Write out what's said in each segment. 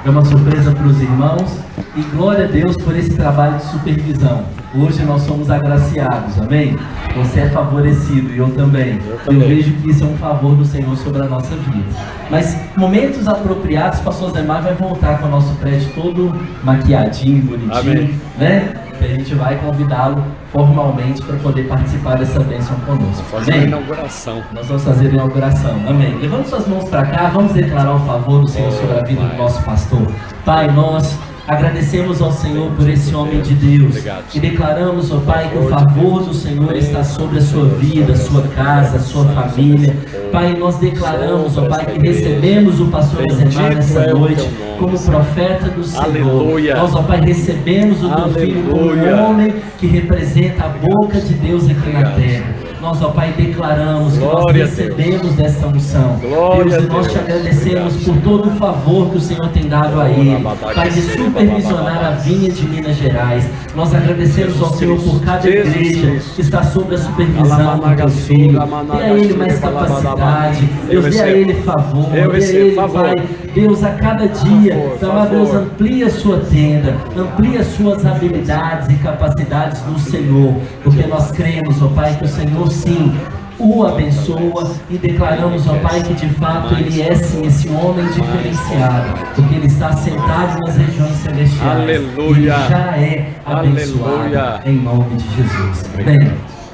é uma surpresa para os irmãos. E glória a Deus por esse trabalho de supervisão. Hoje nós somos agraciados, amém? Você é favorecido e eu também. Eu vejo que isso é um favor do Senhor sobre a nossa vida. Mas momentos apropriados, o pastor Zemar vai voltar com o nosso prédio todo maquiadinho, bonitinho, amém, né? E a gente vai convidá-lo formalmente para poder participar dessa bênção conosco. Fazer a inauguração. Nós vamos fazer a inauguração, amém. Levante suas mãos para cá, vamos declarar o favor do Senhor sobre a vida do nosso pastor. Pai, nós agradecemos ao Senhor por esse homem de Deus. Obrigado. E declaramos, ó Pai, que o favor do Senhor está sobre a sua vida, a sua casa, a sua família. Pai, nós declaramos, ó Pai, que recebemos o pastor Zemar nessa noite como profeta do Senhor. Aleluia. Nós, ó Pai, recebemos o teu filho como um homem que representa a boca de Deus aqui na terra. Nós, ó Pai, declaramos que nós recebemos dessa unção. Deus, e nós te agradecemos por todo o favor que o Senhor tem dado a ele. Pai, de supervisionar a vinha de Minas Gerais. Nós agradecemos ao Senhor por cada igreja que está sob a supervisão do teu filho. Dê a ele mais capacidade. Deus, dê a ele favor. Dê a ele, Pai, Deus, a cada dia, Deus, amplia a sua tenda, amplia as suas habilidades e capacidades no Senhor. Porque nós cremos, ó Pai, que o Senhor sim o abençoa e declaramos, ó Pai, que de fato ele é sim esse homem diferenciado, porque ele está sentado nas regiões celestiais. Aleluia. Ele já é abençoado. Aleluia. Em nome de Jesus. Amém.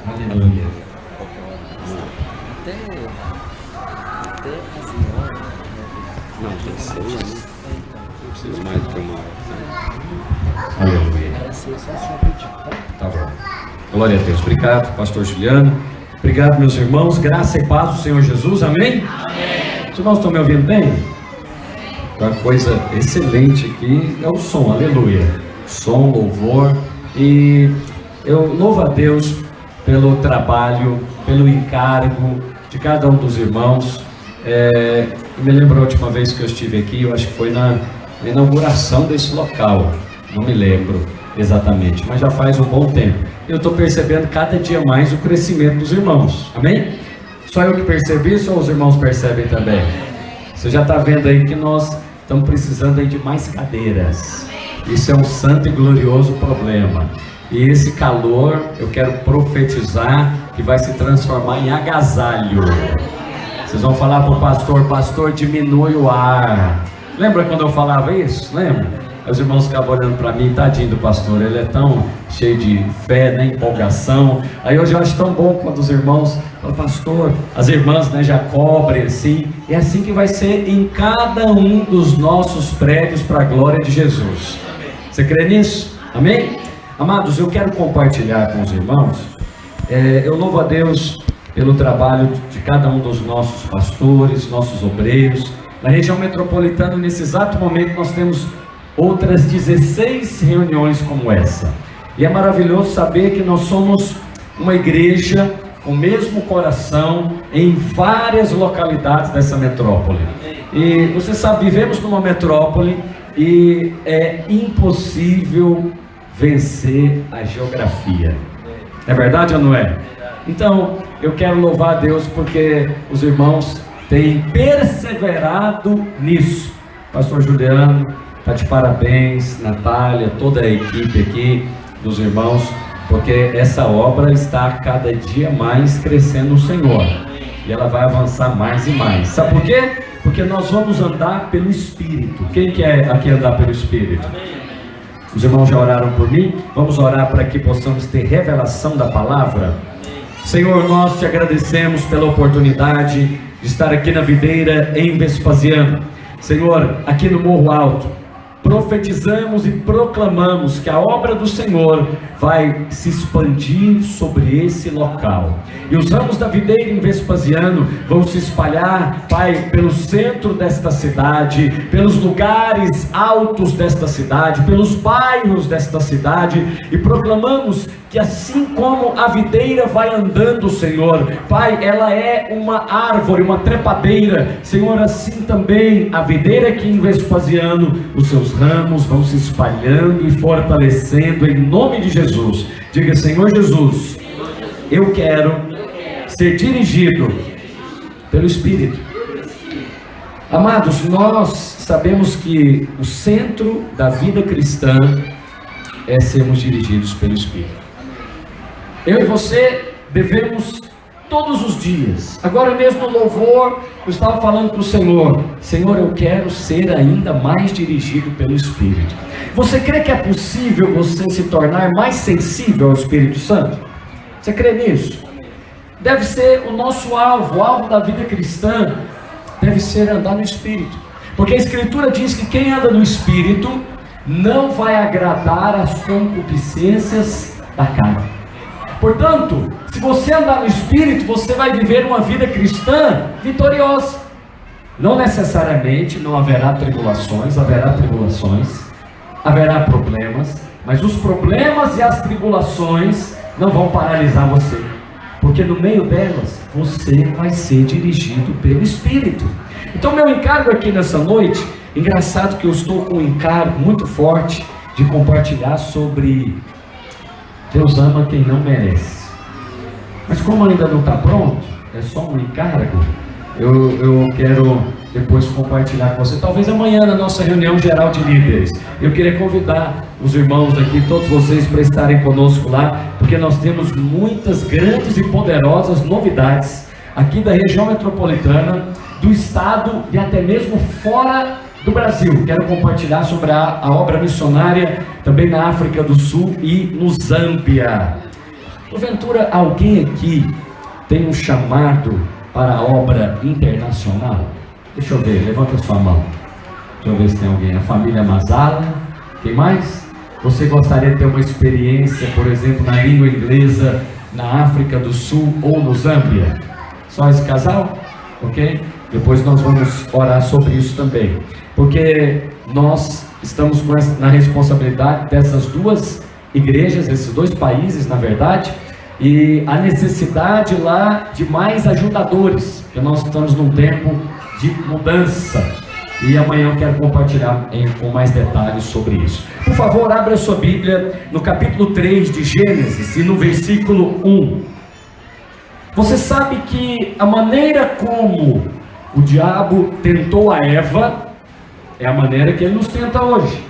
Aleluia. Não, tem ceia, né? Não preciso mais do que uma hora. Aleluia. Tá bom. Glória a Deus. Obrigado, pastor Juliano. Obrigado, meus irmãos. Graça e paz do Senhor Jesus. Amém? Amém. Os irmãos estão me ouvindo bem? Uma coisa excelente aqui é o som. Aleluia. Som, louvor. E eu louvo a Deus pelo trabalho, pelo encargo de cada um dos irmãos. Me lembro a última vez que eu estive aqui, eu acho que foi na inauguração desse local. Não me lembro exatamente, mas já faz um bom tempo. Eu estou percebendo cada dia mais o crescimento dos irmãos, amém? Só eu que percebi isso ou os irmãos percebem também? Você já está vendo aí que nós estamos precisando aí de mais cadeiras. Isso é um santo e glorioso problema. E esse calor, eu quero profetizar que vai se transformar em agasalho. Vocês vão falar para o pastor, pastor, diminui o ar. Lembra quando eu falava isso? Lembra? Os irmãos ficavam olhando para mim, tadinho do pastor, ele é tão cheio de fé, né, empolgação. Aí hoje eu acho tão bom quando os irmãos falam, pastor, as irmãs, né, já cobrem assim. É assim que vai ser em cada um dos nossos prédios para a glória de Jesus. Você crê nisso? Amém? Amados, eu quero compartilhar com os irmãos. Eu louvo a Deus pelo trabalho de cada um dos nossos pastores, nossos obreiros. Na região metropolitana, nesse exato momento, nós temos outras 16 reuniões como essa. E é maravilhoso saber que nós somos uma igreja com o mesmo coração em várias localidades dessa metrópole. E você sabe, vivemos numa metrópole e é impossível vencer a geografia. É verdade ou não é? Então, eu quero louvar a Deus porque os irmãos têm perseverado nisso. Pastor Juliano está de parabéns, Natália, toda a equipe aqui dos irmãos, porque essa obra está cada dia mais crescendo no Senhor. E ela vai avançar mais e mais. Sabe por quê? Porque nós vamos andar pelo Espírito. Quem quer aqui andar pelo Espírito? Os irmãos já oraram por mim? Vamos orar para que possamos ter revelação da palavra? Senhor, nós te agradecemos pela oportunidade de estar aqui na videira em Vespasiano. Senhor, aqui no Morro Alto, profetizamos e proclamamos que a obra do Senhor vai se expandir sobre esse local. E os ramos da videira em Vespasiano vão se espalhar, Pai, pelo centro desta cidade, pelos lugares altos desta cidade, pelos bairros desta cidade, e proclamamos que assim como a videira vai andando, Senhor, Pai, ela é uma árvore, uma trepadeira, Senhor, assim também a videira aqui em Vespasiano, os seus ramos vão se espalhando e fortalecendo em nome de Jesus. Diga, Senhor Jesus, eu quero ser dirigido pelo Espírito. Amados, nós sabemos que o centro da vida cristã é sermos dirigidos pelo Espírito. Eu e você devemos todos os dias. Agora mesmo no louvor, eu estava falando para o Senhor: Senhor, eu quero ser ainda mais dirigido pelo Espírito. Você crê que é possível você se tornar mais sensível ao Espírito Santo? Você crê nisso? Deve ser o nosso alvo, o alvo da vida cristã deve ser andar no Espírito, porque a Escritura diz que quem anda no Espírito não vai agradar as concupiscências da carne. Portanto, se você andar no Espírito, você vai viver uma vida cristã vitoriosa. Não necessariamente não haverá tribulações, haverá problemas, mas os problemas e as tribulações não vão paralisar você, porque no meio delas você vai ser dirigido pelo Espírito. Então meu encargo aqui nessa noite, engraçado que eu estou com um encargo muito forte de compartilhar sobre Deus ama quem não merece. Mas como ainda não está pronto, é só um encargo, eu quero depois compartilhar com você, talvez amanhã na nossa reunião geral de líderes. Eu queria convidar os irmãos aqui, todos vocês, para estarem conosco lá, porque nós temos muitas grandes e poderosas novidades aqui da região metropolitana, do estado e até mesmo fora do Brasil. Quero compartilhar sobre a obra missionária também na África do Sul e no Zâmbia. Porventura, alguém aqui tem um chamado para a obra internacional? Deixa eu ver, levanta a sua mão. Deixa eu ver se tem alguém. A família Mazala. Quem mais? Você gostaria de ter uma experiência, por exemplo, na língua inglesa, na África do Sul ou no Zâmbia? Só esse casal? Ok? Depois nós vamos orar sobre isso também, porque nós estamos na responsabilidade dessas duas igrejas, esses dois países, na verdade, e a necessidade lá de mais ajudadores, porque nós estamos num tempo de mudança, e amanhã eu quero compartilhar com mais detalhes sobre isso. Por favor, abra a sua Bíblia no capítulo 3 de Gênesis e no versículo 1. Você sabe que a maneira como o diabo tentou a Eva é a maneira que ele nos tenta hoje.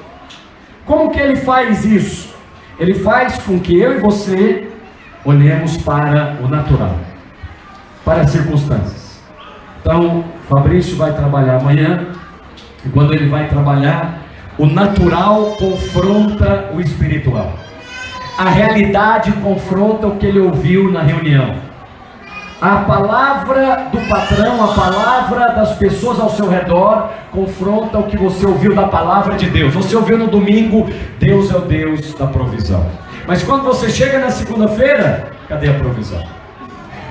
Como que ele faz isso? Ele faz com que eu e você olhemos para o natural, para as circunstâncias. Então, Fabrício vai trabalhar amanhã, e quando ele vai trabalhar, o natural confronta o espiritual. A realidade confronta o que ele ouviu na reunião. A palavra do patrão, a palavra das pessoas ao seu redor confronta o que você ouviu da palavra de Deus. Você ouviu no domingo, Deus é o Deus da provisão. Mas quando você chega na segunda-feira, cadê a provisão?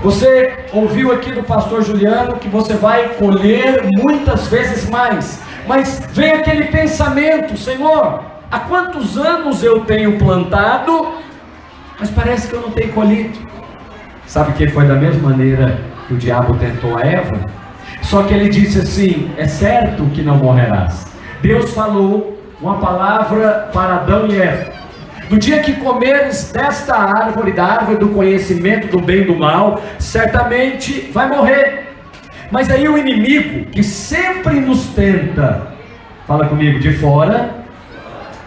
Você ouviu aqui do pastor Juliano que você vai colher muitas vezes mais. Mas vem aquele pensamento: Senhor, há quantos anos eu tenho plantado, mas parece que eu não tenho colhido. Sabe que foi da mesma maneira que o diabo tentou a Eva? Só que ele disse assim: é certo que não morrerás. Deus falou uma palavra para Adão e Eva: no dia que comeres desta árvore, da árvore do conhecimento do bem e do mal, certamente vai morrer. Mas aí o inimigo, que sempre nos tenta, fala comigo, de fora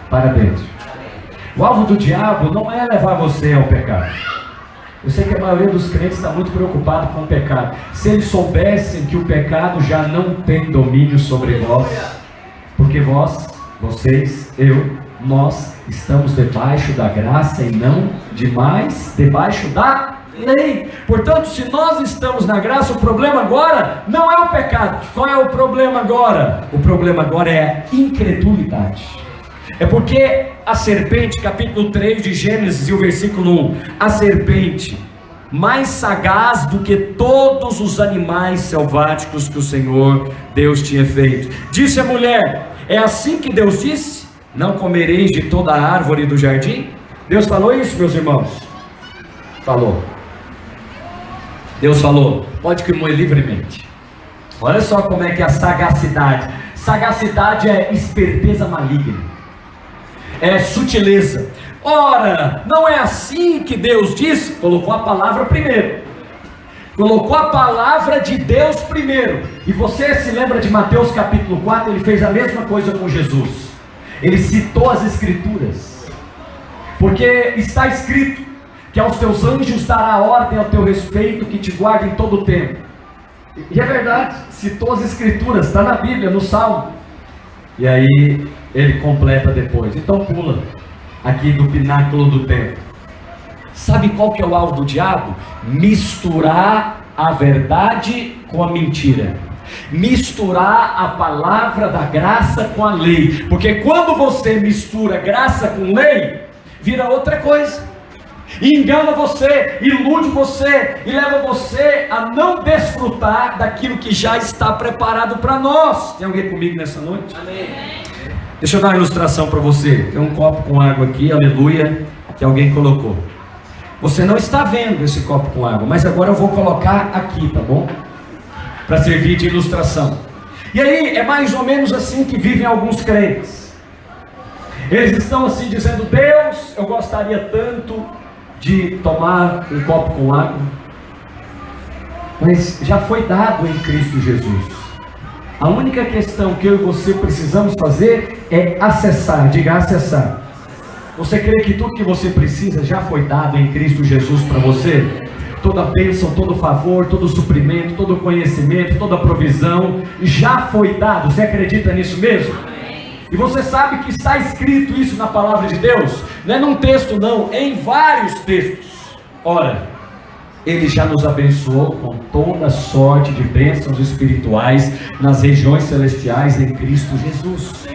para dentro. O alvo do diabo não é levar você ao pecado. Eu sei que a maioria dos crentes está muito preocupado com o pecado. Se eles soubessem que o pecado já não tem domínio sobre vós, porque vocês, nós estamos debaixo da graça e não demais debaixo da lei. Portanto, se nós estamos na graça, o problema agora não é o pecado. Qual é o problema agora? O problema agora é a incredulidade. É porque a serpente, capítulo 3 de Gênesis e o versículo 1, a serpente, mais sagaz do que todos os animais selváticos que o Senhor Deus tinha feito, disse a mulher: é assim que Deus disse, não comereis de toda a árvore do jardim? Deus falou isso, meus irmãos? Falou. Deus falou, pode comer livremente. Olha só como é que é a sagacidade. Sagacidade é esperteza maligna, é sutileza. Ora, não é assim que Deus disse? Colocou a palavra primeiro. colocou a palavra de Deus primeiro. E você se lembra de Mateus capítulo 4? Ele fez a mesma coisa com Jesus. Ele citou as escrituras, porque está escrito que aos teus anjos dará ordem ao teu respeito, que te guardem todo o tempo. E é verdade, citou as escrituras, está na Bíblia, no Salmo. E aí ele completa depois. Então pula aqui do pináculo do templo. Sabe qual que é o alvo do diabo? Misturar a verdade com a mentira, misturar a palavra da graça com a lei. Porque quando você mistura graça com lei, vira outra coisa, e engana você, ilude você, e leva você a não desfrutar daquilo que já está preparado para nós. Tem alguém comigo nessa noite? Amém. Deixa eu dar uma ilustração para você. Tem um copo com água aqui, aleluia, que alguém colocou. Você não está vendo esse copo com água, mas agora eu vou colocar aqui, tá bom? Para servir de ilustração. E aí é mais ou menos assim que vivem alguns crentes. Eles estão assim dizendo: Deus, eu gostaria tanto de tomar um copo com água, mas já foi dado em Cristo Jesus. A única questão que eu e você precisamos fazer é acessar. Diga: acessar. Você crê que tudo que você precisa já foi dado em Cristo Jesus para você? Toda bênção, todo favor, todo suprimento, todo conhecimento, toda provisão já foi dado. Você acredita nisso mesmo? E você sabe que está escrito isso na palavra de Deus? Não é num texto não, em vários textos. Ora, Ele já nos abençoou com toda sorte de bênçãos espirituais nas regiões celestiais em Cristo Jesus.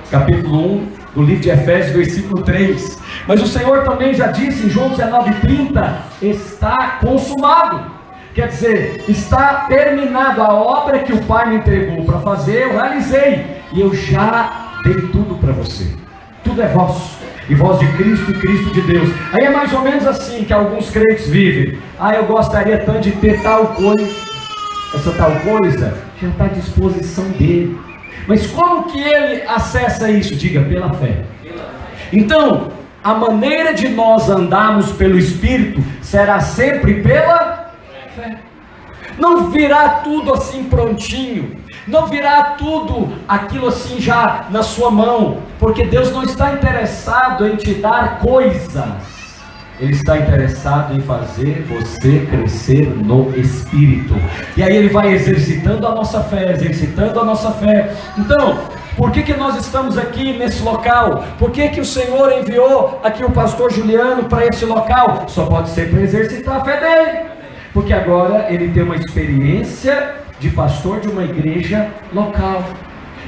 Capítulo 1 do livro de Efésios, versículo 3. Mas o Senhor também já disse em João 19:30, está consumado. Quer dizer, está terminado a obra que o Pai me entregou para fazer, eu realizei, e eu já dei tudo para você. Tudo é vosso, e vós de Cristo e Cristo de Deus. Aí é mais ou menos assim que alguns crentes vivem. Eu gostaria tanto de ter tal coisa. Essa tal coisa já está à disposição dele. Mas como que ele acessa isso? Diga: pela fé. Então, a maneira de nós andarmos pelo Espírito será sempre pela fé. Não virá tudo assim prontinho, não virá tudo aquilo assim já na sua mão, porque Deus não está interessado em te dar coisas, Ele está interessado em fazer você crescer no Espírito. E aí Ele vai exercitando a nossa fé, exercitando a nossa fé. Então, por que nós estamos aqui nesse local? Por que o Senhor enviou aqui o pastor Juliano para esse local? Só pode ser para exercitar a fé dele, porque agora ele tem uma experiência de pastor de uma igreja local.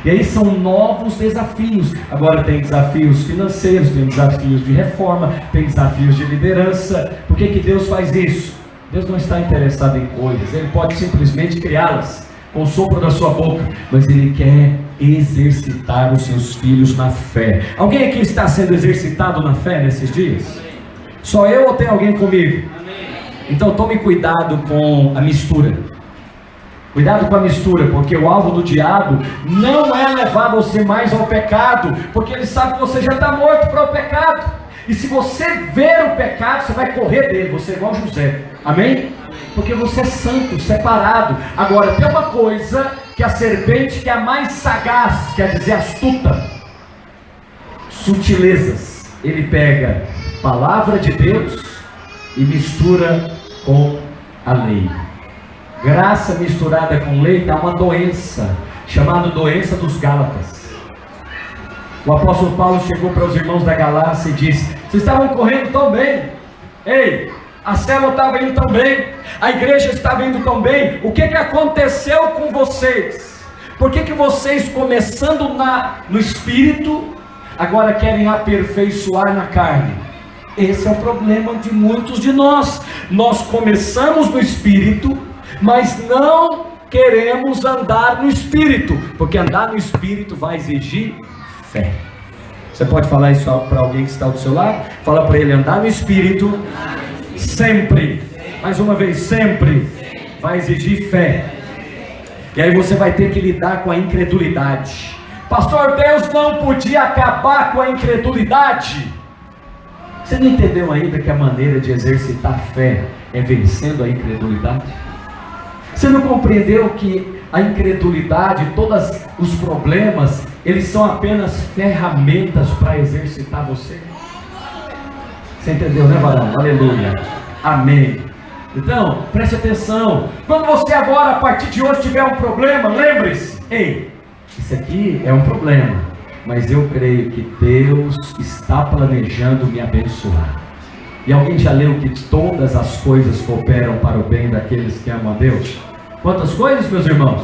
E aí são novos desafios. Agora tem desafios financeiros, tem desafios de reforma, tem desafios de liderança. Por que Deus faz isso? Deus não está interessado em coisas, Ele pode simplesmente criá-las com o sopro da sua boca, mas Ele quer exercitar os seus filhos na fé. Alguém aqui está sendo exercitado na fé nesses dias? Só eu ou tem alguém comigo? Então tome cuidado com a mistura. Cuidado com a mistura, porque o alvo do diabo não é levar você mais ao pecado, porque ele sabe que você já está morto para o pecado. E se você ver o pecado, você vai correr dele, você é igual José. Amém? Porque você é santo, separado. Agora, tem uma coisa que a serpente, que é a mais sagaz, quer dizer astuta, sutilezas. Ele pega a palavra de Deus e mistura com a lei. Graça misturada com lei dá uma doença, chamada doença dos Gálatas. O apóstolo Paulo chegou para os irmãos da Galácia e disse: vocês estavam correndo tão bem, a célula estava indo tão bem, a igreja estava indo tão bem, o que aconteceu com vocês? Por que vocês, começando no Espírito, agora querem aperfeiçoar na carne? Esse é o problema de muitos de nós. Nós começamos no Espírito, mas não queremos andar no Espírito, porque andar no Espírito vai exigir fé. Você pode falar isso para alguém que está do seu lado? Fala para ele: andar no Espírito sempre, mais uma vez, sempre vai exigir fé. E aí você vai ter que lidar com a incredulidade. Pastor, Deus não podia acabar com a incredulidade. Você não entendeu ainda que a maneira de exercitar fé é vencendo a incredulidade? Você não compreendeu que a incredulidade, todos os problemas, eles são apenas ferramentas para exercitar você? Você entendeu, né, varão? Aleluia. Amém. Então, preste atenção. Quando você agora, a partir de hoje, tiver um problema, lembre-se: ei, isso aqui é um problema, mas eu creio que Deus está planejando me abençoar. E alguém já leu que todas as coisas cooperam para o bem daqueles que amam a Deus? Quantas coisas, meus irmãos?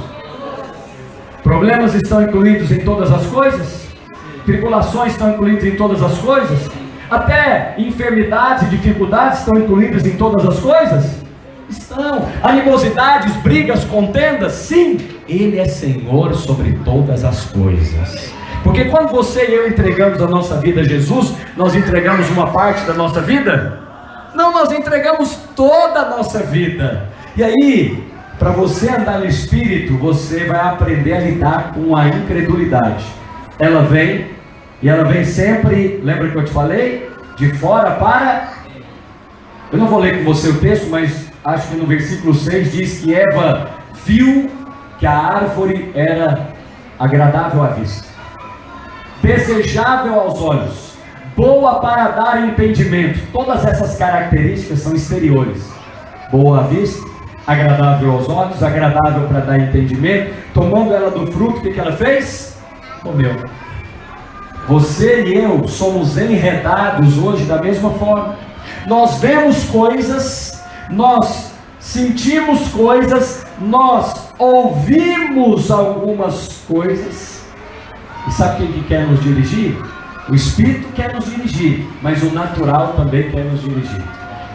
Problemas estão incluídos em todas as coisas? Tribulações estão incluídas em todas as coisas? Até enfermidades e dificuldades estão incluídas em todas as coisas? Estão. Animosidades, brigas, contendas? Sim. Ele é Senhor sobre todas as coisas. Porque quando você e eu entregamos a nossa vida a Jesus, nós entregamos uma parte da nossa vida? Não, nós entregamos toda a nossa vida. E aí, para você andar no Espírito, você vai aprender a lidar com a incredulidade. Ela vem, e ela vem sempre, lembra que eu te falei? De fora para... Eu não vou ler com você o texto, mas acho que no versículo 6 diz que Eva viu que a árvore era agradável à vista, desejável aos olhos, boa para dar entendimento. Todas essas características são exteriores: boa à vista, agradável aos olhos, agradável para dar entendimento. Tomando ela do fruto, o que ela fez? Comeu. Você e eu somos enredados hoje da mesma forma. Nós vemos coisas, nós sentimos coisas, nós ouvimos algumas coisas. E sabe quem que quer nos dirigir? O Espírito quer nos dirigir, mas o natural também quer nos dirigir.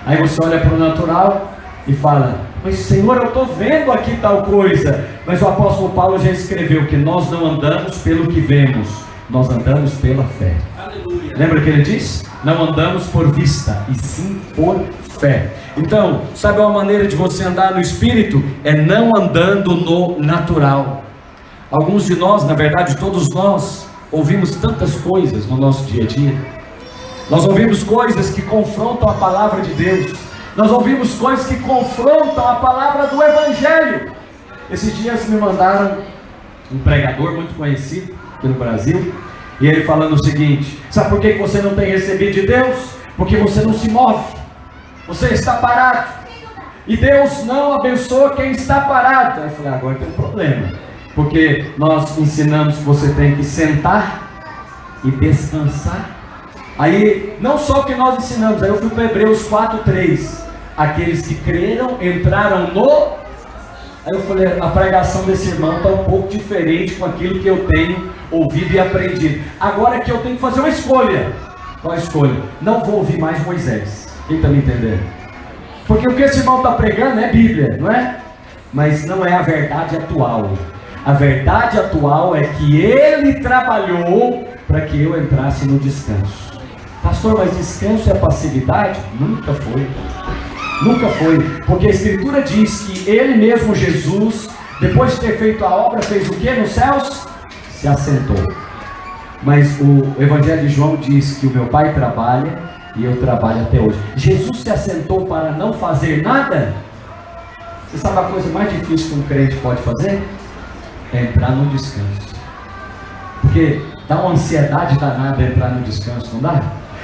Aí você olha para o natural e fala: mas Senhor, eu estou vendo aqui tal coisa. Mas o apóstolo Paulo já escreveu que nós não andamos pelo que vemos, nós andamos pela fé. Aleluia. Lembra que ele diz? Não andamos por vista, e sim por fé. Então, sabe uma maneira de você andar no Espírito? É não andando no natural. Alguns de nós, na verdade todos nós, ouvimos tantas coisas no nosso dia a dia. Nós ouvimos coisas que confrontam a palavra de Deus. Nós ouvimos coisas que confrontam a palavra do Evangelho. Esses dias me mandaram um pregador muito conhecido aqui no Brasil, e ele falando o seguinte: sabe por que você não tem recebido de Deus? Porque você não se move, você está parado, e Deus não abençoa quem está parado. Aí eu falei: agora tem um problema, porque nós ensinamos que você tem que sentar e descansar. Aí, não só o que nós ensinamos, aí eu fui para Hebreus 4:3, aqueles que creram, entraram no... Aí eu falei: a pregação desse irmão está um pouco diferente com aquilo que eu tenho ouvido e aprendido. Agora que eu tenho que fazer uma escolha. Qual a escolha? Não vou ouvir mais Moisés. Quem está me entendendo? Porque o que esse irmão está pregando é Bíblia, não é? Mas não é a verdade atual. A verdade atual é que ele trabalhou para que eu entrasse no descanso. Pastor, mas descanso é passividade? Nunca foi. Nunca foi. Porque a Escritura diz que ele mesmo, Jesus, depois de ter feito a obra, fez o que nos céus? Se assentou. Mas o Evangelho de João diz que o meu Pai trabalha e eu trabalho até hoje. Jesus se assentou para não fazer nada? Você sabe a coisa mais difícil que um crente pode fazer? É entrar no descanso. Porque dá uma ansiedade danada entrar no descanso, não dá?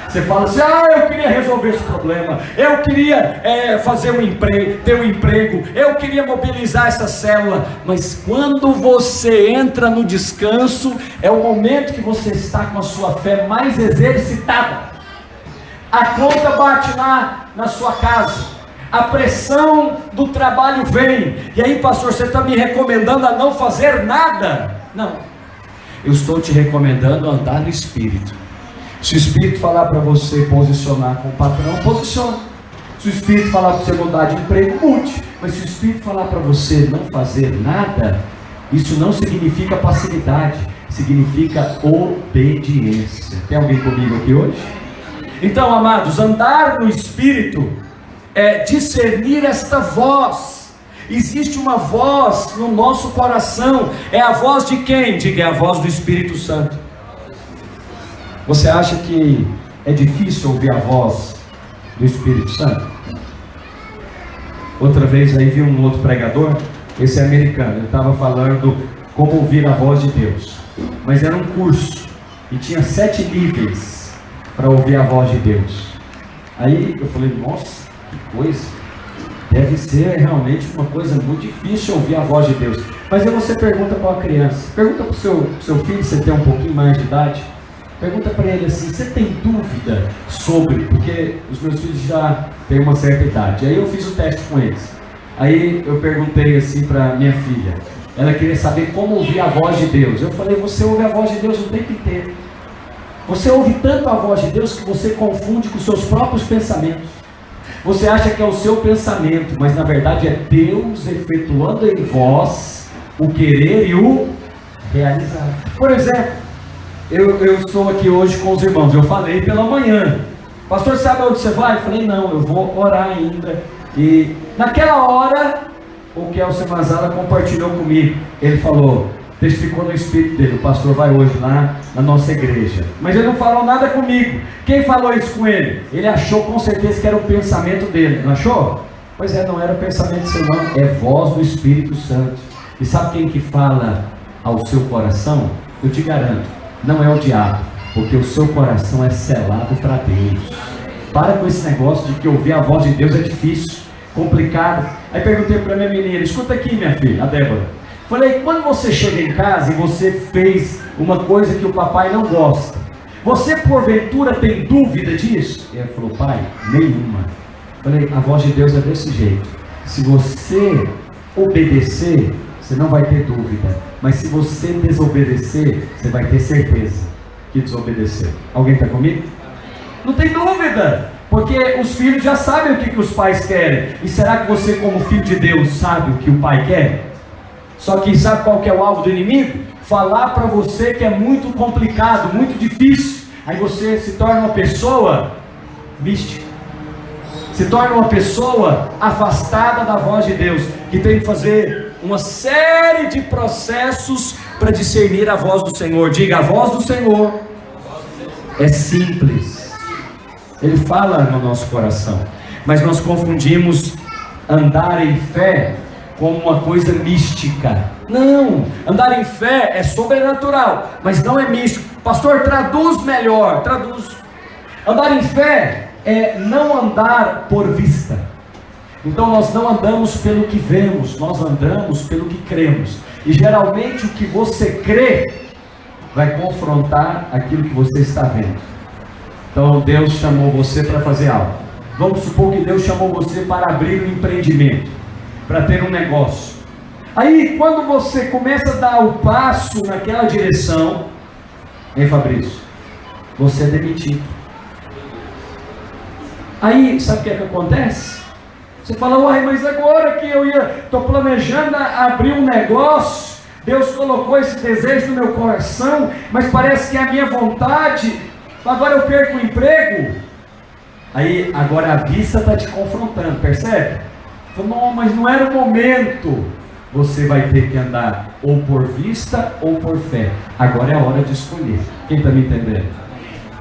Você fala assim: eu queria resolver esse problema, eu queria fazer um emprego, ter um emprego, eu queria mobilizar essa célula. Mas quando você entra no descanso, é o momento que você está com a sua fé mais exercitada. A conta bate lá na sua casa, a pressão do trabalho vem, e aí, pastor, você está me recomendando a não fazer nada? Não, eu estou te recomendando a andar no Espírito. Se o Espírito falar para você posicionar com o patrão, posicione. Se o Espírito falar para você mudar de emprego, mude. Mas se o Espírito falar para você não fazer nada, isso não significa passividade, significa obediência. Tem alguém comigo aqui hoje? Então, amados, andar no Espírito é discernir esta voz. Existe uma voz no nosso coração. É a voz de quem? Diga: é a voz do Espírito Santo. Você acha que é difícil ouvir a voz do Espírito Santo? Outra vez aí vi um outro pregador esse é americano, ele estava falando como ouvir a voz de Deus. Mas era um curso e tinha 7 níveis para ouvir a voz de Deus. Aí eu falei, nossa, que coisa, deve ser realmente uma coisa muito difícil ouvir a voz de Deus. Mas aí você pergunta para uma criança, pergunta para o seu filho, você tem um pouquinho mais de idade, pergunta para ele assim, você tem dúvida sobre, porque os meus filhos já têm uma certa idade, aí eu fiz o teste com eles. Aí eu perguntei assim para minha filha, ela queria saber como ouvir a voz de Deus. Eu falei, você ouve a voz de Deus o tempo inteiro. Você ouve tanto a voz de Deus que você confunde com os seus próprios pensamentos. Você acha que é o seu pensamento, mas na verdade é Deus efetuando em vós o querer e o realizar. Por exemplo, eu estou aqui hoje com os irmãos, eu falei pela manhã, pastor, sabe onde você vai? Eu falei, não, eu vou orar ainda. E naquela hora, o Kelson Mazala compartilhou comigo, ele falou, testificou no espírito dele, o pastor vai hoje lá na nossa igreja, mas ele não falou nada comigo. Quem falou isso com ele? Ele achou com certeza que era o pensamento dele, não achou? Pois é, não era pensamento seu não, é voz do Espírito Santo. E sabe quem que fala ao seu coração? Eu te garanto, não é o diabo, porque o seu coração é selado para Deus. Para com esse negócio de que ouvir a voz de Deus é difícil, complicado. Aí perguntei para minha menina, escuta aqui minha filha, a Débora. Falei, quando você chega em casa e você fez uma coisa que o papai não gosta, você porventura tem dúvida disso? E ela falou, pai, nenhuma. Falei, a voz de Deus é desse jeito. Se você obedecer, você não vai ter dúvida. Mas se você desobedecer, você vai ter certeza que desobedeceu. Alguém está comigo? Não tem dúvida, porque os filhos já sabem o que os pais querem. E será que você, como filho de Deus, sabe o que o pai quer? Só que sabe qual que é o alvo do inimigo? Falar para você que é muito complicado, muito difícil. Aí você se torna uma pessoa mística, se torna uma pessoa afastada da voz de Deus, que tem que fazer uma série de processos para discernir a voz do Senhor. Diga, a voz do Senhor é simples, Ele fala no nosso coração, mas nós confundimos andar em fé como uma coisa mística. Não, andar em fé é sobrenatural, mas não é místico. Pastor, traduz melhor. Traduz. Andar em fé é não andar por vista. Então nós não andamos pelo que vemos, nós andamos pelo que cremos. E geralmente o que você crê vai confrontar aquilo que você está vendo. Então Deus chamou você para fazer algo. Vamos supor que Deus chamou você para abrir um empreendimento, para ter um negócio. Aí quando você começa a dar o passo naquela direção, hein, Fabrício? Você é demitido. Aí sabe o que é que acontece? Você fala, uai, mas agora que eu estou planejando abrir um negócio, Deus colocou esse desejo no meu coração, mas parece que é a minha vontade, agora eu perco o emprego. Aí agora a vista está te confrontando, percebe? Não, mas não era o momento. Você vai ter que andar ou por vista ou por fé. Agora é a hora de escolher. Quem está me entendendo?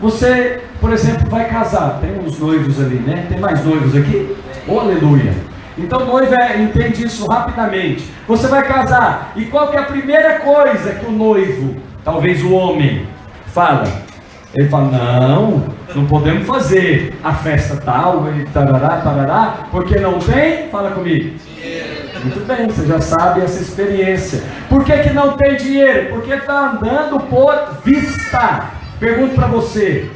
Você, por exemplo, vai casar. Tem uns noivos ali, né? Tem mais noivos aqui? Oh, aleluia! Então noivo entende isso rapidamente. Você vai casar. E qual que é a primeira coisa que o noivo, talvez o homem, fala? Ele fala, não podemos fazer a festa tal, e tarará, porque não tem, fala comigo. Muito bem, você já sabe essa experiência. Por que que não tem dinheiro? Porque está andando por vista. Pergunto para você,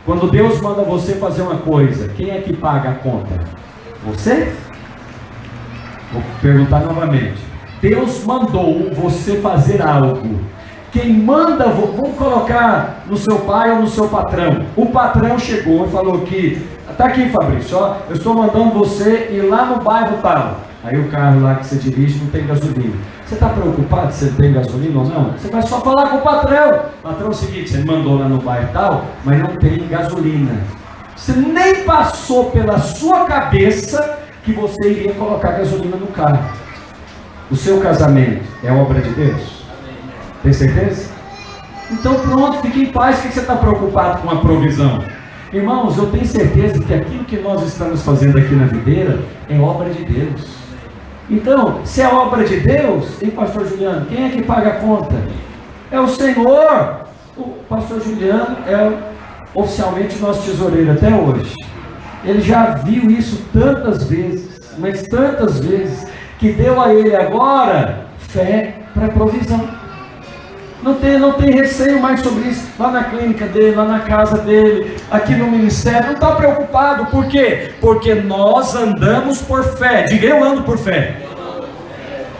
quando Deus manda você fazer uma coisa, quem é que paga a conta? Você? Vou perguntar novamente. Deus mandou você fazer algo. Quem manda, vamos colocar no seu pai ou no seu patrão. O patrão chegou e falou que, está aqui, Fabrício, ó, eu estou mandando você ir lá no bairro tal. Aí o carro lá que você dirige não tem gasolina. Você está preocupado se tem gasolina ou não? Você vai só falar com o patrão. Patrão, é o seguinte, você mandou lá no bairro tal, mas não tem gasolina. Você nem passou pela sua cabeça que você iria colocar gasolina no carro. O seu casamento é obra de Deus? Tem certeza? Então pronto, fique em paz. O que você está preocupado com a provisão? Irmãos, eu tenho certeza que aquilo que nós estamos fazendo aqui na videira é obra de Deus. Então, se é obra de Deus, e pastor Juliano, quem é que paga a conta? É o Senhor. O pastor Juliano é oficialmente nosso tesoureiro até hoje. Ele já viu isso tantas vezes, mas tantas vezes, que deu a ele agora fé para provisão. Não tem receio mais sobre isso, lá na clínica dele, lá na casa dele, aqui no ministério, não está preocupado. Por quê? Porque nós andamos por fé. Diga, eu ando por fé.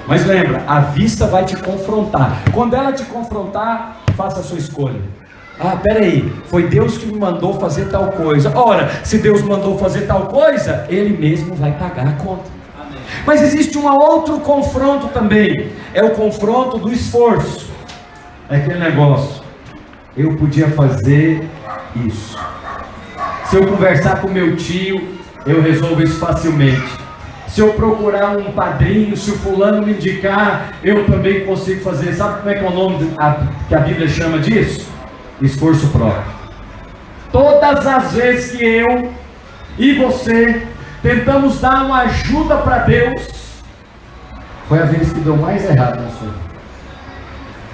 Mas lembra, a vista vai te confrontar. Quando ela te confrontar, faça a sua escolha. Ah, peraí, foi Deus que me mandou fazer tal coisa. Ora, se Deus mandou fazer tal coisa, Ele mesmo vai pagar a conta. Amém. Mas existe um outro confronto também, é o confronto do esforço. É aquele negócio, eu podia fazer isso. Se eu conversar com meu tio, eu resolvo isso facilmente. Se eu procurar um padrinho, se o fulano me indicar, eu também consigo fazer. Sabe como é que é o nome que a Bíblia chama disso? Esforço próprio. Todas as vezes que eu e você tentamos dar uma ajuda para Deus, foi a vez que deu mais errado na sua vida.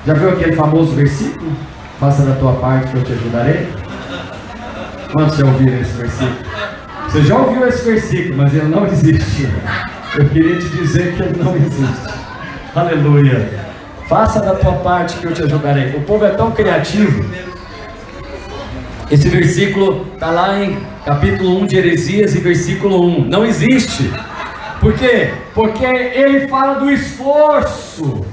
Já viu aquele famoso versículo? Faça da tua parte que eu te ajudarei. Quantos já ouviram esse versículo? Você já ouviu esse versículo, mas ele não existe. Eu queria te dizer que ele não existe. Aleluia. Faça da tua parte que eu te ajudarei. O povo é tão criativo. Esse versículo está lá em capítulo 1 de Heresias e versículo 1. Não existe. Por quê? Porque ele fala do esforço.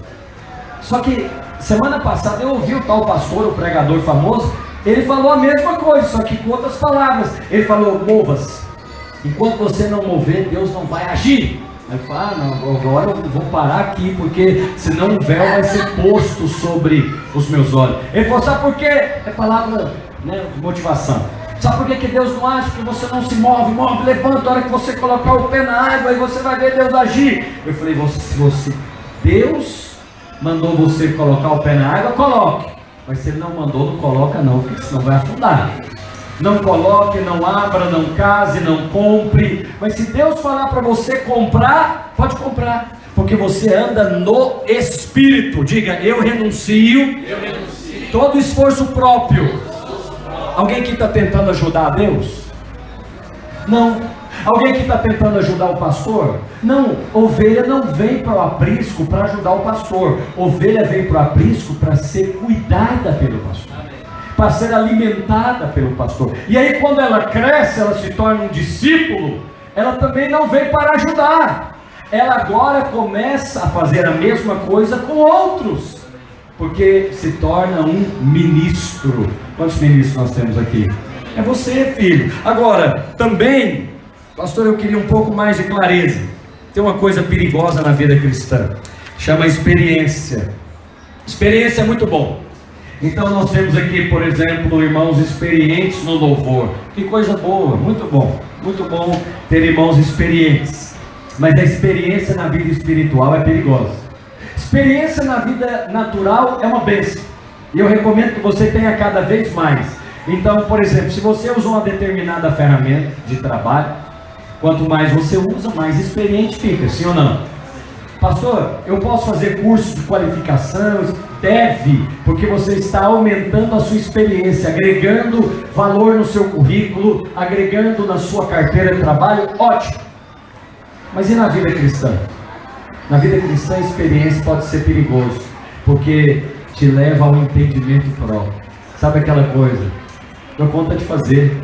Só que semana passada eu ouvi o tal pastor, o pregador famoso, ele falou a mesma coisa, só que com outras palavras. Ele falou, mova-se. Enquanto você não mover, Deus não vai agir. Aí eu falo, não, agora eu vou parar aqui, porque senão o véu vai ser posto sobre os meus olhos. Ele falou, sabe por quê? É palavra, né, de motivação. Sabe por quê que Deus não age? Que você não se move, levanta, a hora que você colocar o pé na água, aí você vai ver Deus agir. Eu falei, Deus mandou você colocar o pé na água, coloque. Mas se Ele não mandou, não coloca não, porque senão vai afundar. Não coloque, não abra, não case, não compre. Mas se Deus falar para você comprar, pode comprar. Porque você anda no Espírito. Diga, eu renuncio todo esforço próprio. Alguém que está tentando ajudar a Deus? Não. Alguém que está tentando ajudar o pastor? Não. Ovelha não vem para o aprisco para ajudar o pastor. Ovelha vem para o aprisco para ser cuidada pelo pastor, para ser alimentada pelo pastor. E aí quando ela cresce, ela se torna um discípulo, ela também não vem para ajudar. Ela agora começa a fazer a mesma coisa com outros, porque se torna um ministro. Quantos ministros nós temos aqui? É você, filho. Agora, também, pastor, eu queria um pouco mais de clareza. Tem uma coisa perigosa na vida cristã, chama experiência. Experiência é muito bom. Então nós temos aqui, por exemplo, irmãos experientes no louvor. Que coisa boa, muito bom ter irmãos experientes. Mas a experiência na vida espiritual é perigosa. Experiência na vida natural é uma bênção, e eu recomendo que você tenha cada vez mais. Então, por exemplo, se você usa uma determinada ferramenta de trabalho, quanto mais você usa, mais experiente fica, sim ou não? Pastor, eu posso fazer curso de qualificação? Deve, porque você está aumentando a sua experiência, agregando valor no seu currículo, agregando na sua carteira de trabalho, ótimo. Mas e na vida cristã? Na vida cristã a experiência pode ser perigoso, porque te leva ao entendimento próprio. Sabe aquela coisa? Dou conta de fazer,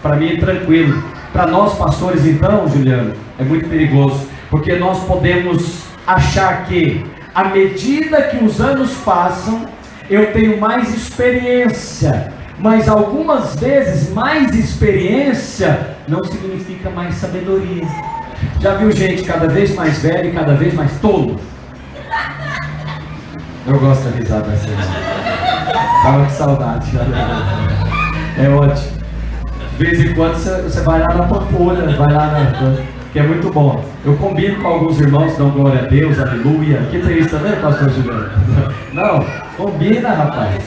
para mim é tranquilo. Para nós pastores então, Juliano, é muito perigoso, porque nós podemos achar que à medida que os anos passam, eu tenho mais experiência, mas algumas vezes mais experiência não significa mais sabedoria. Já viu gente cada vez mais velha e cada vez mais tolo? Eu gosto da risada assim. Tava com saudade. É ótimo. De vez em quando você vai lá na Pampulha, vai lá que é muito bom. Eu combino com alguns irmãos, dão glória a Deus, aleluia. Que tem isso também, pastor Juliano? Não, combina, rapaz.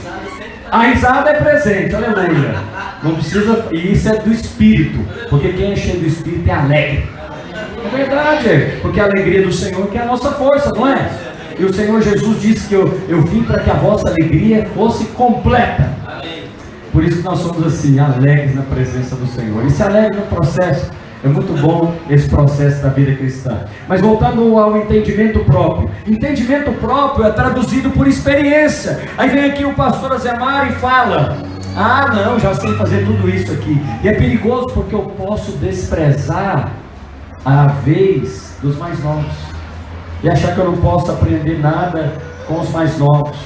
A risada é presente, aleluia. Não precisa, e isso é do Espírito, porque quem é cheio do Espírito é alegre. verdade, porque a alegria do Senhor que é a nossa força, não é? E o Senhor Jesus disse que eu vim para que a vossa alegria fosse completa. Por isso que nós somos assim, alegres na presença do Senhor. E se alegre no processo. É muito bom esse processo da vida cristã. Mas voltando ao entendimento próprio. Entendimento próprio é traduzido por experiência. Aí vem aqui o pastor Azemar e fala: ah não, já sei fazer tudo isso aqui. E é perigoso porque eu posso desprezar a vez dos mais novos. E achar que eu não posso aprender nada com os mais novos.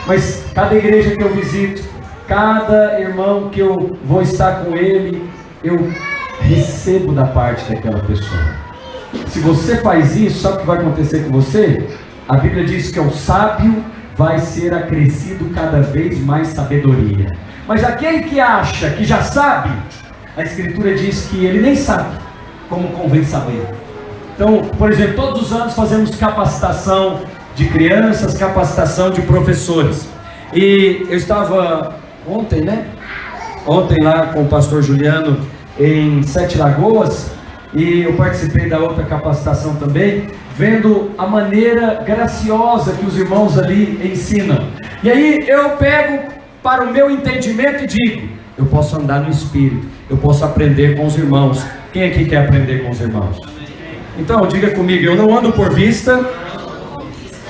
Mas cada igreja que eu visito, cada irmão que eu vou estar com ele, eu recebo da parte daquela pessoa. Se você faz isso, sabe o que vai acontecer com você? A Bíblia diz que o sábio vai ser acrescido cada vez mais sabedoria. Mas aquele que acha que já sabe, a Escritura diz que ele nem sabe como convém saber. Então, por exemplo, todos os anos fazemos capacitação de crianças, capacitação de professores. E eu estava ontem lá com o pastor Juliano em Sete Lagoas, e eu participei da outra capacitação também, vendo a maneira graciosa que os irmãos ali ensinam. E aí eu pego para o meu entendimento e digo: eu posso andar no Espírito, eu posso aprender com os irmãos. Quem aqui quer aprender com os irmãos? Então diga comigo: eu não ando por vista,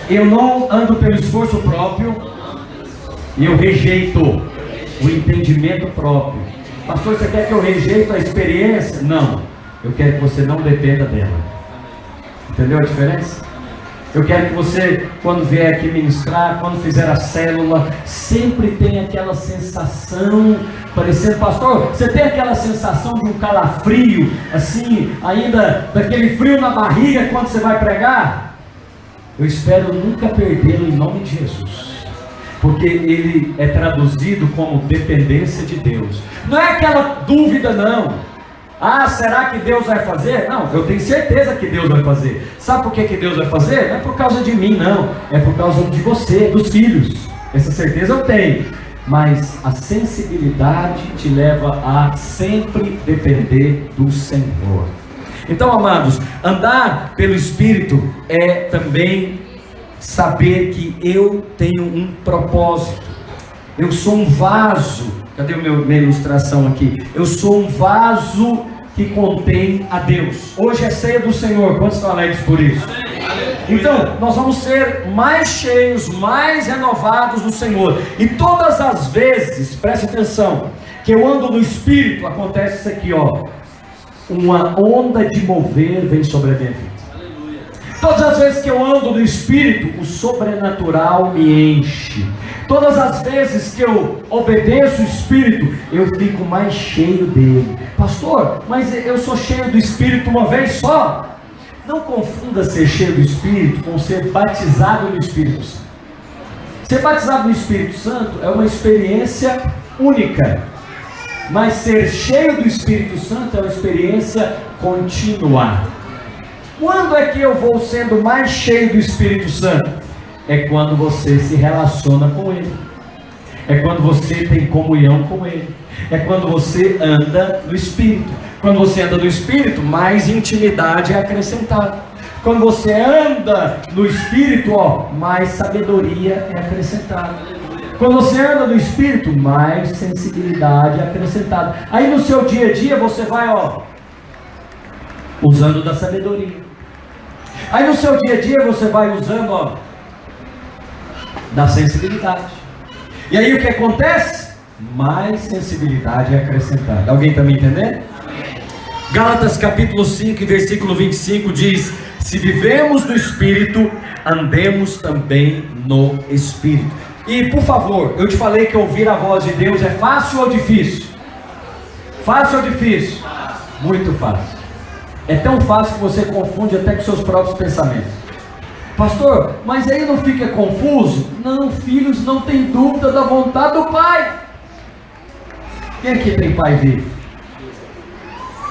eu não ando pelo esforço próprio, e eu rejeito o entendimento próprio. Pastor, você quer que eu rejeite a experiência? Não, eu quero que você não dependa dela. Entendeu a diferença? Eu quero que você, quando vier aqui ministrar, quando fizer a célula, sempre tenha aquela sensação, parecendo, pastor, você tem aquela sensação de um calafrio, assim, ainda daquele frio na barriga quando você vai pregar? Eu espero nunca perdê-lo em nome de Jesus. Porque ele é traduzido como dependência de Deus. Não é aquela dúvida não. Ah, será que Deus vai fazer? Não, eu tenho certeza que Deus vai fazer. Sabe por que Deus vai fazer? Não é por causa de mim não. É por causa de você, dos filhos. Essa certeza eu tenho. Mas a sensibilidade te leva a sempre depender do Senhor. Então, amados, andar pelo Espírito é também saber que eu tenho um propósito. Eu sou um vaso. Cadê minha ilustração aqui? Eu sou um vaso que contém a Deus. Hoje é ceia do Senhor. Quantos estão alegres por isso? Então, nós vamos ser mais cheios, mais renovados do Senhor. E todas as vezes, preste atenção, que eu ando no Espírito, acontece isso aqui, ó. Uma onda de mover vem sobre a minha vida. Todas as vezes que eu ando no Espírito, o sobrenatural me enche. Todas as vezes que eu obedeço o Espírito, eu fico mais cheio dele. Pastor, mas eu sou cheio do Espírito uma vez só? Não confunda ser cheio do Espírito com ser batizado no Espírito Santo. Ser batizado no Espírito Santo é uma experiência única. Mas ser cheio do Espírito Santo é uma experiência contínua. Quando é que eu vou sendo mais cheio do Espírito Santo? É quando você se relaciona com Ele. É quando você tem comunhão com Ele. É quando você anda no Espírito. Quando você anda no Espírito, mais intimidade é acrescentada. Quando você anda no Espírito, mais sabedoria é acrescentada. Quando você anda no Espírito, mais sensibilidade é acrescentada. Aí no seu dia a dia você vai, usando da sabedoria. Aí no seu dia a dia você vai usando, da sensibilidade. E aí o que acontece? Mais sensibilidade é acrescentada. Alguém está me entendendo? Gálatas capítulo 5, versículo 25 diz: se vivemos no Espírito, andemos também no Espírito. E por favor, eu te falei que ouvir a voz de Deus é fácil ou difícil? Fácil ou difícil? Muito fácil. É tão fácil que você confunde até com seus próprios pensamentos. Pastor, mas aí não fica confuso? Não, filhos, não tem dúvida da vontade do Pai. Quem aqui tem pai vivo?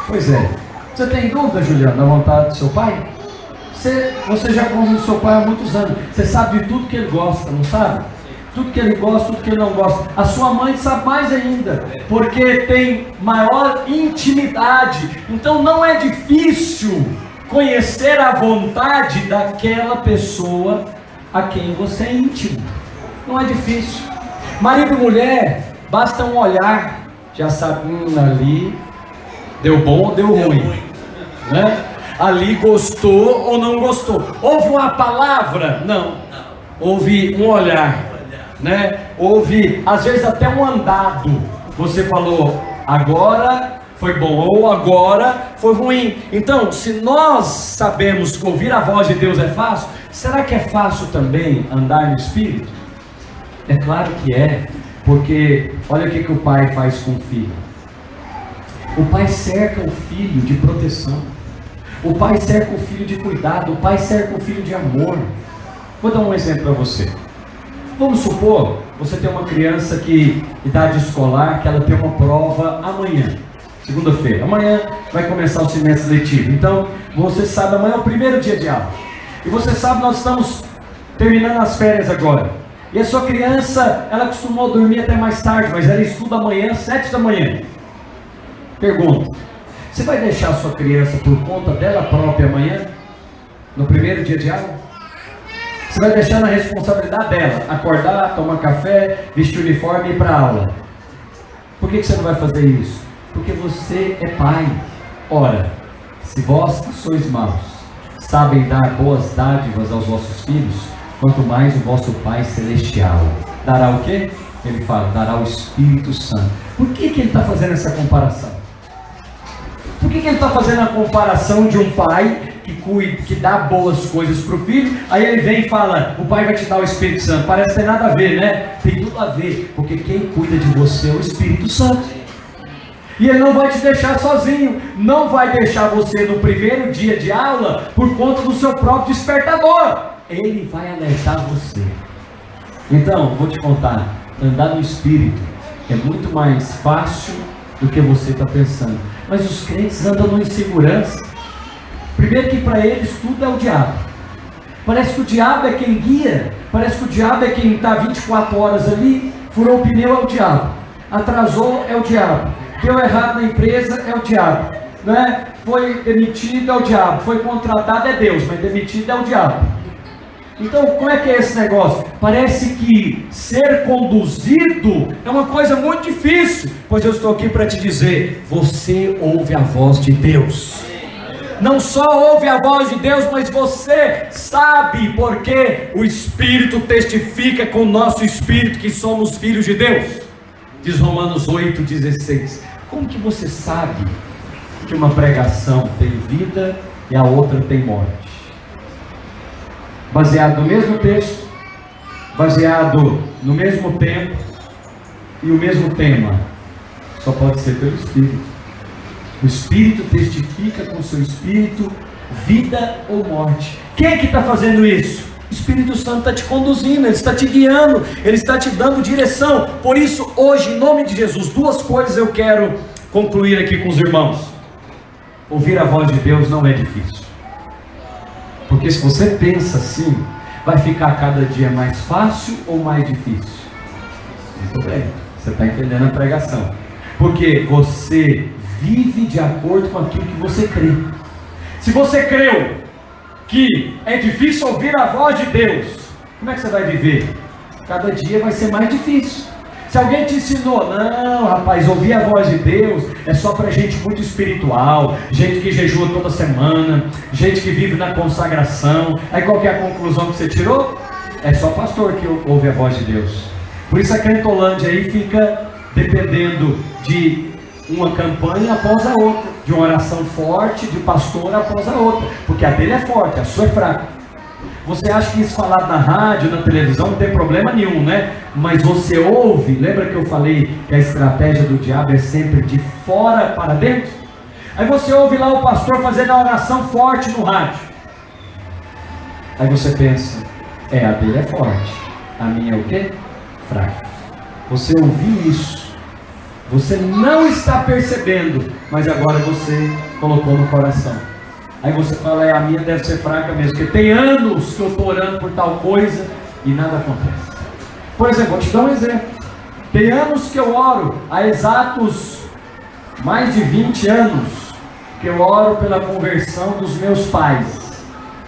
Pois é. Você tem dúvida, Juliano, da vontade do seu pai? Você já convive com seu pai há muitos anos. Você sabe de tudo que ele gosta, não sabe? Tudo que ele gosta, tudo que ele não gosta. A sua mãe sabe mais ainda, porque tem maior intimidade. Então não é difícil conhecer a vontade daquela pessoa a quem você é íntimo. Não é difícil. Marido e mulher, basta um olhar, já sabe, ali deu bom ou deu ruim, né? Ali gostou ou não gostou. Houve uma palavra? Não. Houve um olhar, né? Houve, às vezes, até um andado. Você falou, agora foi bom, ou agora foi ruim. Então, se nós sabemos que ouvir a voz de Deus é fácil, será que é fácil também andar no Espírito? É claro que é, porque olha o que o pai faz com o filho. O pai cerca o filho de proteção. O pai cerca o filho de cuidado. O pai cerca o filho de amor. Vou dar um exemplo para você. Vamos supor, você tem uma criança que, idade escolar, que ela tem uma prova amanhã, segunda-feira. Amanhã vai começar o semestre letivo. Então, você sabe, amanhã é o primeiro dia de aula. E você sabe, nós estamos terminando as férias agora. E a sua criança, ela costumou dormir até mais tarde, mas ela estuda amanhã, 7 da manhã. Pergunta, você vai deixar a sua criança por conta dela própria amanhã? No primeiro dia de aula? Você vai deixar na responsabilidade dela, acordar, tomar café, vestir o uniforme e ir para a aula. Por que você não vai fazer isso? Porque você é pai. Ora, se vós que sois maus, sabem dar boas dádivas aos vossos filhos, quanto mais o vosso Pai Celestial dará o quê? Ele fala, dará o Espírito Santo. Por que ele está fazendo essa comparação? Por que ele está fazendo a comparação de um pai que cuida, que dá boas coisas para o filho? Aí ele vem e fala, o pai vai te dar o Espírito Santo. Parece que tem nada a ver, né? Tem tudo a ver, porque quem cuida de você é o Espírito Santo. E ele não vai te deixar sozinho, não vai deixar você no primeiro dia de aula por conta do seu próprio despertador. Ele vai alertar você. Então, vou te contar, andar no Espírito é muito mais fácil do que você está pensando. Mas os crentes andam na insegurança. Primeiro que para eles tudo é o diabo. Parece que o diabo é quem guia, parece que o diabo é quem está 24 horas ali, furou o pneu, é o diabo, atrasou, é o diabo, deu errado na empresa, é o diabo, né? Foi demitido, é o diabo, foi contratado, é Deus, mas demitido é o diabo. Então, como é que é esse negócio? Parece que ser conduzido é uma coisa muito difícil, pois eu estou aqui para te dizer, você ouve a voz de Deus. Não só ouve a voz de Deus, mas você sabe, porque o Espírito testifica com o nosso Espírito que somos filhos de Deus. Diz Romanos 8,16. Como que você sabe que uma pregação tem vida e a outra tem morte? Baseado no mesmo texto, baseado no mesmo tempo e o mesmo tema, só pode ser pelo Espírito. O Espírito testifica com o seu Espírito vida ou morte. Quem é que está fazendo isso? O Espírito Santo está te conduzindo, Ele está te guiando, Ele está te dando direção. Por isso, hoje, em nome de Jesus, duas coisas eu quero concluir aqui com os irmãos. Ouvir a voz de Deus não é difícil. Porque se você pensa assim, vai ficar cada dia mais fácil ou mais difícil? Muito bem, você está entendendo a pregação. Porque você vive de acordo com aquilo que você crê. Se você creu que é difícil ouvir a voz de Deus, como é que você vai viver? Cada dia vai ser mais difícil. Se alguém te ensinou, não rapaz, ouvir a voz de Deus é só para gente muito espiritual, gente que jejua toda semana, gente que vive na consagração, aí qual que é a conclusão que você tirou? É só pastor que ouve a voz de Deus. Por isso a Crentolândia aí fica dependendo de uma campanha após a outra, de uma oração forte, de pastor após a outra, porque a dele é forte, a sua é fraca. Você acha que isso falado na rádio, na televisão, não tem problema nenhum, né? Mas você ouve, lembra que eu falei que a estratégia do diabo é sempre de fora para dentro? Aí você ouve lá o pastor fazendo a oração forte no rádio. Aí você pensa, a dele é forte, a minha é o quê? Fraca. Você ouviu isso, você não está percebendo, mas agora você colocou no coração. Aí você fala, a minha deve ser fraca mesmo, porque tem anos que eu estou orando por tal coisa e nada acontece. Por exemplo, vou te dar um exemplo. Tem anos que eu oro, há exatos mais de 20 anos, que eu oro pela conversão dos meus pais.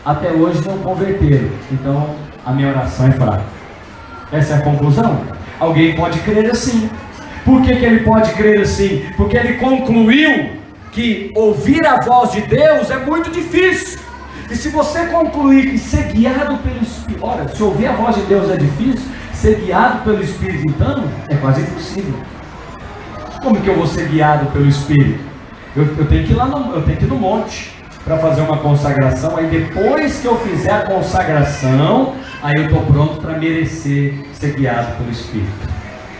Até hoje não converteram, então a minha oração é fraca. Essa é a conclusão? Alguém pode crer assim. Por que ele pode crer assim? Porque ele concluiu que ouvir a voz de Deus é muito difícil. E se você concluir que ser guiado pelo Espírito, ora, se ouvir a voz de Deus é difícil, ser guiado pelo Espírito então é quase impossível. Como que eu vou ser guiado pelo Espírito? Eu tenho que ir lá eu tenho que ir no monte para fazer uma consagração. Aí depois que eu fizer a consagração, aí eu estou pronto para merecer ser guiado pelo Espírito.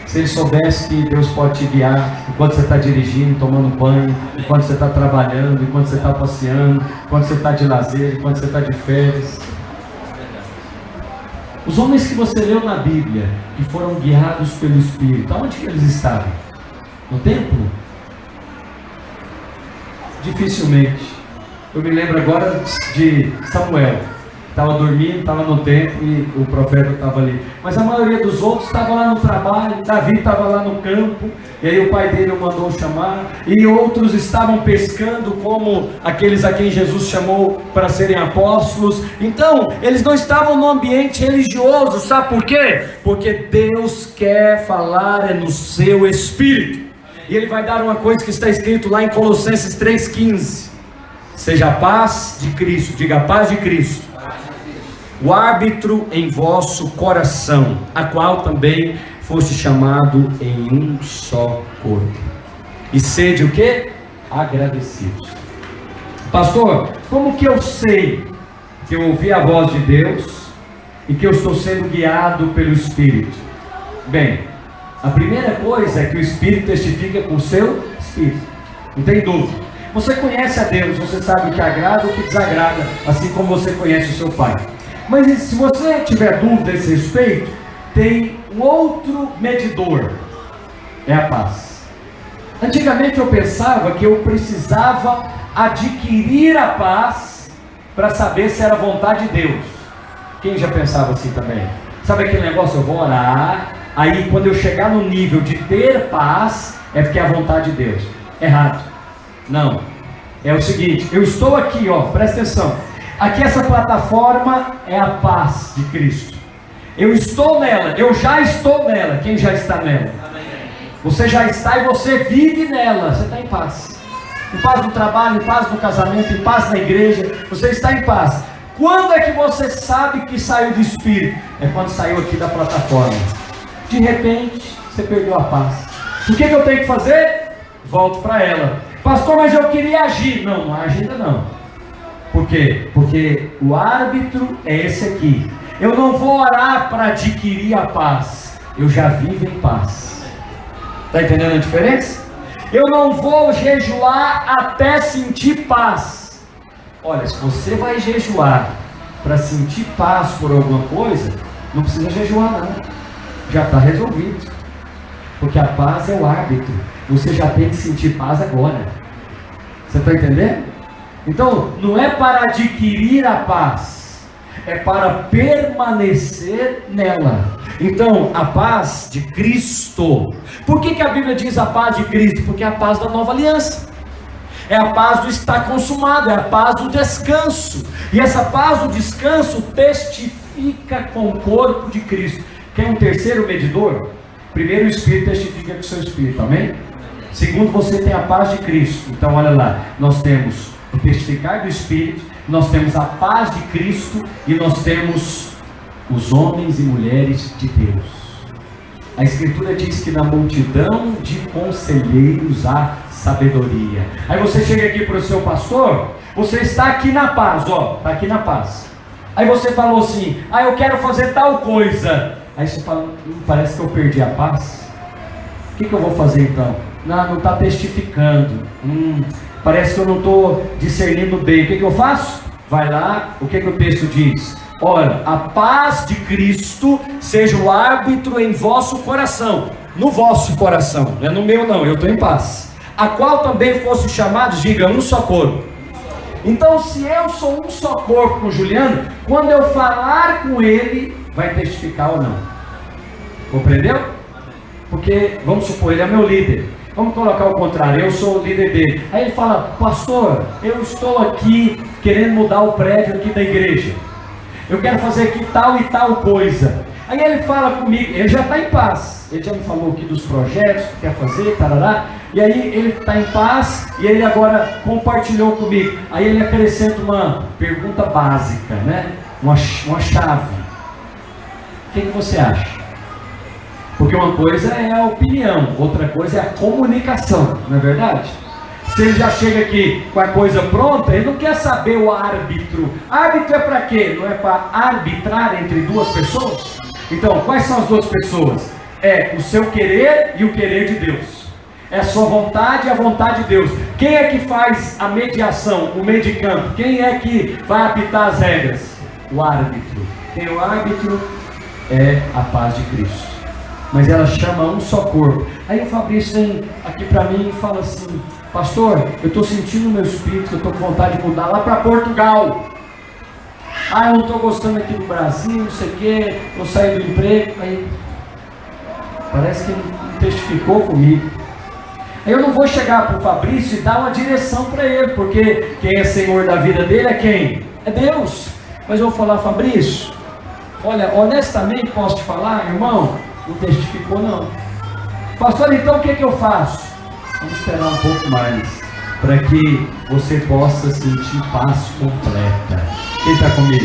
Se ele soubesse que Deus pode te guiar enquanto você está dirigindo, tomando banho, enquanto você está trabalhando, enquanto você está passeando, enquanto você está de lazer, enquanto você está de férias. Os homens que você leu na Bíblia, que foram guiados pelo Espírito, aonde que eles estavam? No templo? Dificilmente. Eu me lembro agora de Samuel. Estava dormindo, estava no templo e o profeta estava ali. Mas a maioria dos outros estava lá no trabalho. Davi estava lá no campo, e aí o pai dele o mandou chamar. E outros estavam pescando, como aqueles a quem Jesus chamou para serem apóstolos. Então, eles não estavam no ambiente religioso, sabe por quê? Porque Deus quer falar no seu espírito. E Ele vai dar uma coisa que está escrito lá em Colossenses 3,15. Seja a paz de Cristo, diga a paz de Cristo, o árbitro em vosso coração, a qual também foste chamado em um só corpo. E sede o quê? Agradecidos. Pastor, como que eu sei que eu ouvi a voz de Deus e que eu estou sendo guiado pelo Espírito? Bem, a primeira coisa é que o Espírito testifica com o seu Espírito. Não tem dúvida. Você conhece a Deus, você sabe o que agrada e o que desagrada, assim como você conhece o seu Pai. Mas se você tiver dúvida a esse respeito, tem um outro medidor, é a paz. Antigamente eu pensava que eu precisava adquirir a paz para saber se era vontade de Deus. Quem já pensava assim também? Sabe aquele negócio, eu vou orar, aí quando eu chegar no nível de ter paz, é porque é a vontade de Deus. Errado. Não. É o seguinte, eu estou aqui, ó, presta atenção. Aqui essa plataforma é a paz de Cristo. Eu estou nela, eu já estou nela. Quem já está nela? Você já está e você vive nela. Você está em paz. Em paz no trabalho, em paz no casamento, em paz na igreja. Você está em paz. Quando é que você sabe que saiu do Espírito? É quando saiu aqui da plataforma. De repente, você perdeu a paz. O que eu tenho que fazer? Volto para ela. Pastor, mas eu queria agir. Não, não age ainda não. Por quê? Porque o árbitro é esse aqui. Eu não vou orar para adquirir a paz. Eu já vivo em paz. Está entendendo a diferença? Eu não vou jejuar até sentir paz. Olha, se você vai jejuar para sentir paz por alguma coisa, não precisa jejuar não. Já está resolvido. Porque a paz é o árbitro. Você já tem que sentir paz agora. Você está entendendo? Então, não é para adquirir a paz, é para permanecer nela. Então, a paz de Cristo. Por que a Bíblia diz a paz de Cristo? Porque é a paz da nova aliança. É a paz do estar consumado, é a paz do descanso. E essa paz do descanso testifica com o corpo de Cristo. Quer um terceiro medidor? Primeiro, o Espírito testifica com o seu Espírito, amém? Segundo, você tem a paz de Cristo. Então, olha lá, nós temos o testificar do Espírito, nós temos a paz de Cristo e nós temos os homens e mulheres de Deus. A Escritura diz que na multidão de conselheiros há sabedoria. Aí você chega aqui para o seu pastor, você está aqui na paz, ó, está aqui na paz. Aí você falou assim, eu quero fazer tal coisa. Aí você fala, parece que eu perdi a paz. O que eu vou fazer então? Não está testificando. Parece que eu não estou discernindo bem. O que eu faço? Vai lá, o que o texto diz? Ora, a paz de Cristo seja o árbitro em vosso coração. No vosso coração, não é no meu não, eu estou em paz. A qual também fosse chamados, diga, um só corpo. Então, se eu sou um só corpo com o Juliano, quando eu falar com ele, vai testificar ou não? Compreendeu? Porque, vamos supor, ele é meu líder. Vamos colocar o contrário, eu sou o líder dele. Aí ele fala: pastor, eu estou aqui querendo mudar o prédio aqui da igreja. Eu quero fazer aqui tal e tal coisa. Aí ele fala comigo, ele já está em paz. Ele já me falou aqui dos projetos que quer fazer, tarará. E aí ele está em paz e ele agora compartilhou comigo. Aí ele acrescenta uma pergunta básica, né? Uma chave. O que você acha? Porque uma coisa é a opinião, outra coisa é a comunicação, não é verdade? Se ele já chega aqui com a coisa pronta, ele não quer saber o árbitro. Árbitro é para quê? Não é para arbitrar entre duas pessoas? Então, quais são as duas pessoas? É o seu querer e o querer de Deus. É a sua vontade e a vontade de Deus. Quem é que faz a mediação, o meio de campo? Quem é que vai apitar as regras? O árbitro. Quem é o árbitro? É a paz de Cristo. Mas ela chama um só corpo. Aí o Fabrício vem aqui para mim e fala assim: pastor, eu estou sentindo no meu espírito que eu estou com vontade de mudar lá para Portugal. Ah, eu não estou gostando aqui do Brasil, não sei o que, vou sair do emprego. Aí parece que ele testificou comigo. Aí eu não vou chegar para o Fabrício e dar uma direção para ele, porque quem é senhor da vida dele é quem? É Deus. Mas eu vou falar: Fabrício, olha, honestamente posso te falar, irmão? Não testificou não. Pastor, então o que eu faço? Vamos esperar um pouco mais, para que você possa sentir paz completa. Quem está comigo?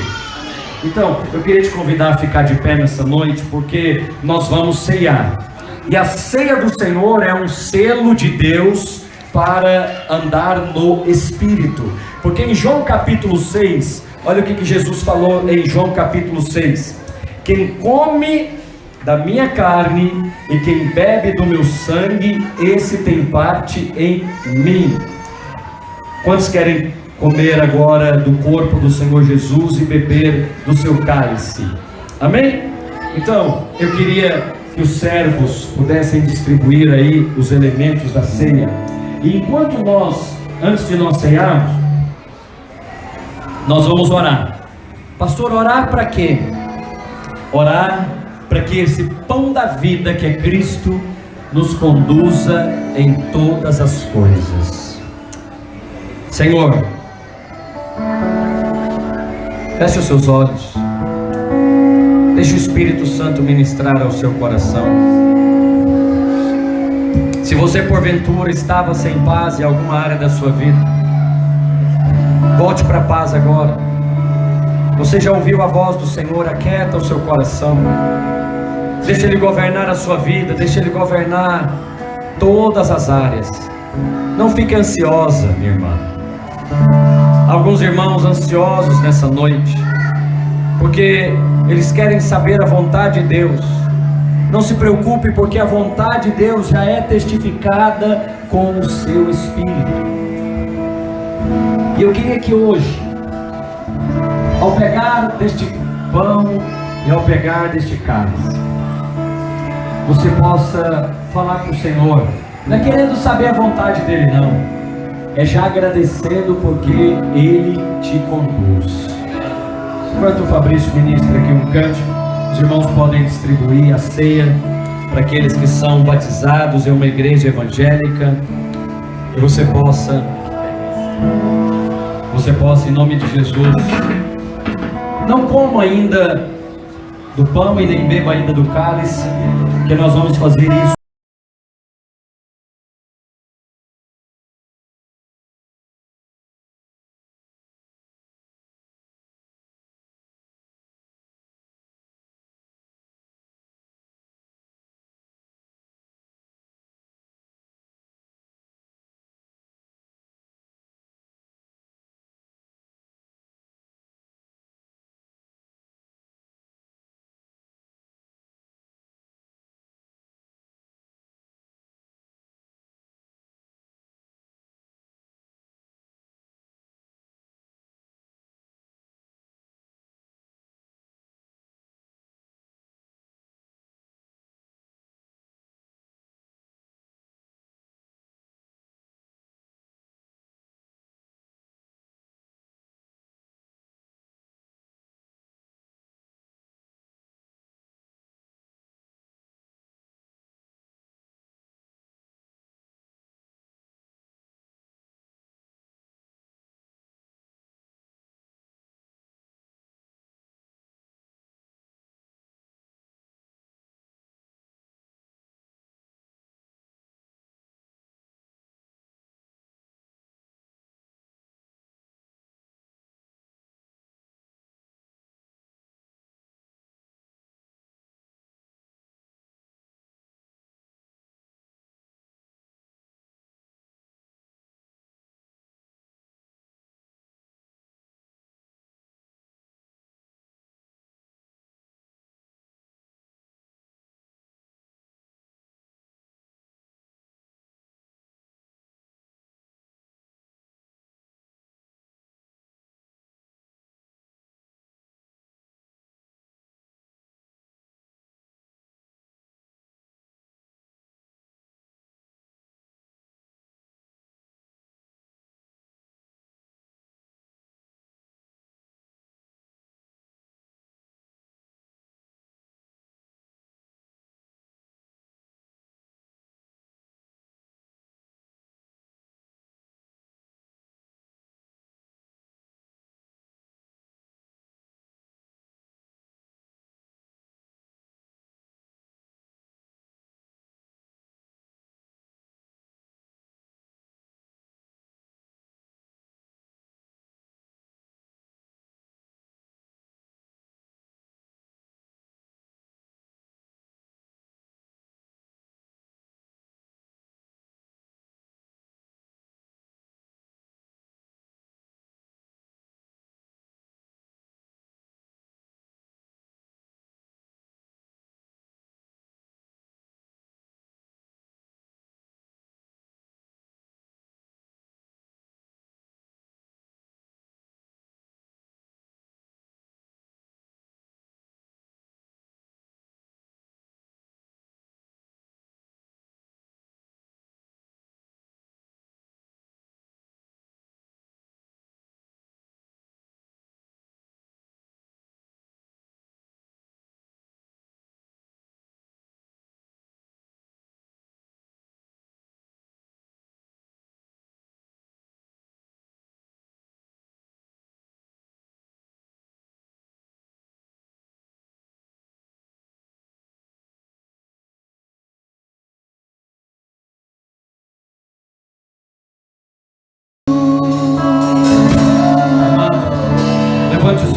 Então, eu queria te convidar a ficar de pé nessa noite, porque nós vamos ceiar. E a ceia do Senhor é um selo de Deus para andar no Espírito. Porque em João capítulo 6, olha o que Jesus falou em João capítulo 6. Quem come da minha carne e quem bebe do meu sangue, esse tem parte em mim. Quantos querem comer agora do corpo do Senhor Jesus e beber do seu cálice? Amém? Então, eu queria que os servos pudessem distribuir aí os elementos da ceia. E enquanto antes de nós cearmos, nós vamos orar. Pastor, orar para quê? Orar para que esse pão da vida que é Cristo nos conduza em todas as coisas. Senhor, feche os seus olhos, deixe o Espírito Santo ministrar ao seu coração. Se você porventura estava sem paz em alguma área da sua vida, volte para a paz agora. Você já ouviu a voz do Senhor? Aquieta o seu coração. Deixa Ele governar a sua vida, deixa Ele governar todas as áreas. Não fique ansiosa, minha irmã. Alguns irmãos ansiosos nessa noite, porque eles querem saber a vontade de Deus. Não se preocupe, porque a vontade de Deus já é testificada com o seu Espírito. E eu queria que hoje, ao pegar deste pão e ao pegar deste cálice, você possa falar com o Senhor. Não é querendo saber a vontade dele, não. É já agradecendo porque Ele te conduz. Enquanto o Fabrício ministra aqui um cântico, os irmãos podem distribuir a ceia para aqueles que são batizados em uma igreja evangélica. E você possa, em nome de Jesus, não coma ainda do pão e nem beba ainda do cálice, que nós vamos fazer isso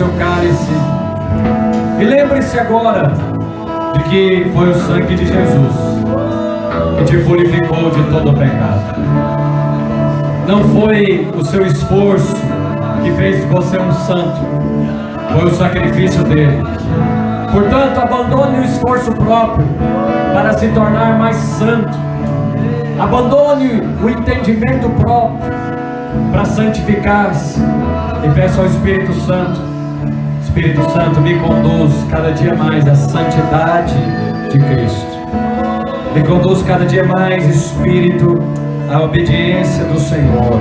seu cálice e lembre-se agora de que foi o sangue de Jesus que te purificou de todo o pecado. Não foi o seu esforço que fez de você um santo, foi o sacrifício dele. Portanto, abandone o esforço próprio para se tornar mais santo. Abandone o entendimento próprio para santificar-se e peça ao Espírito Santo: Espírito Santo, me conduz cada dia mais à santidade de Cristo. Me conduz cada dia mais, Espírito, à obediência do Senhor,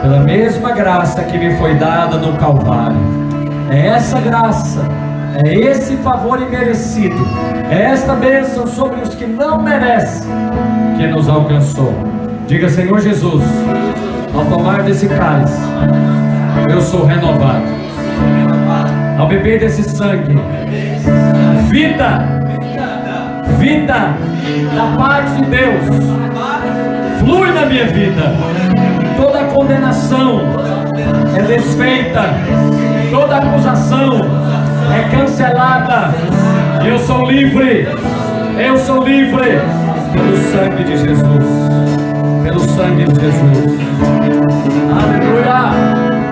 pela mesma graça que me foi dada no Calvário. É essa graça, é esse favor imerecido, é esta bênção sobre os que não merecem que nos alcançou. Diga: Senhor Jesus, ao tomar desse cálice, eu sou renovado. Ao beber desse sangue, vida da parte de Deus flui na minha vida. Toda condenação é desfeita, toda acusação é cancelada. Eu sou livre pelo sangue de Jesus, pelo sangue de Jesus. Aleluia.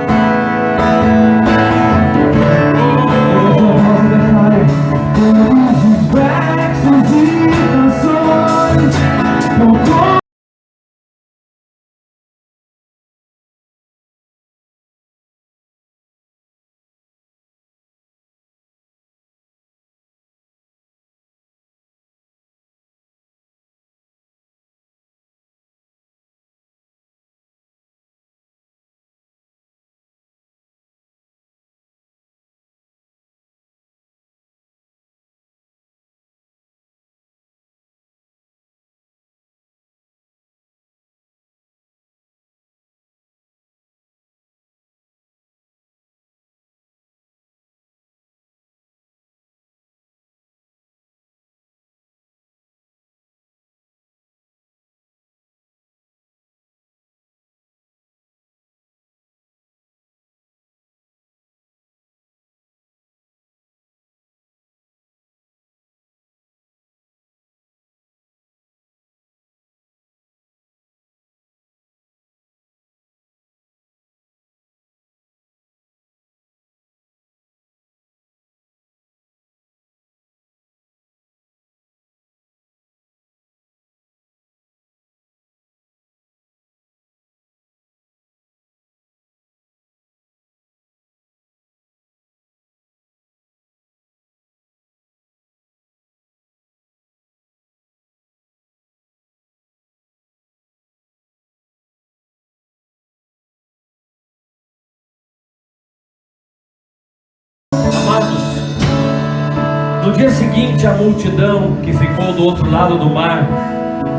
No dia seguinte, a multidão que ficou do outro lado do mar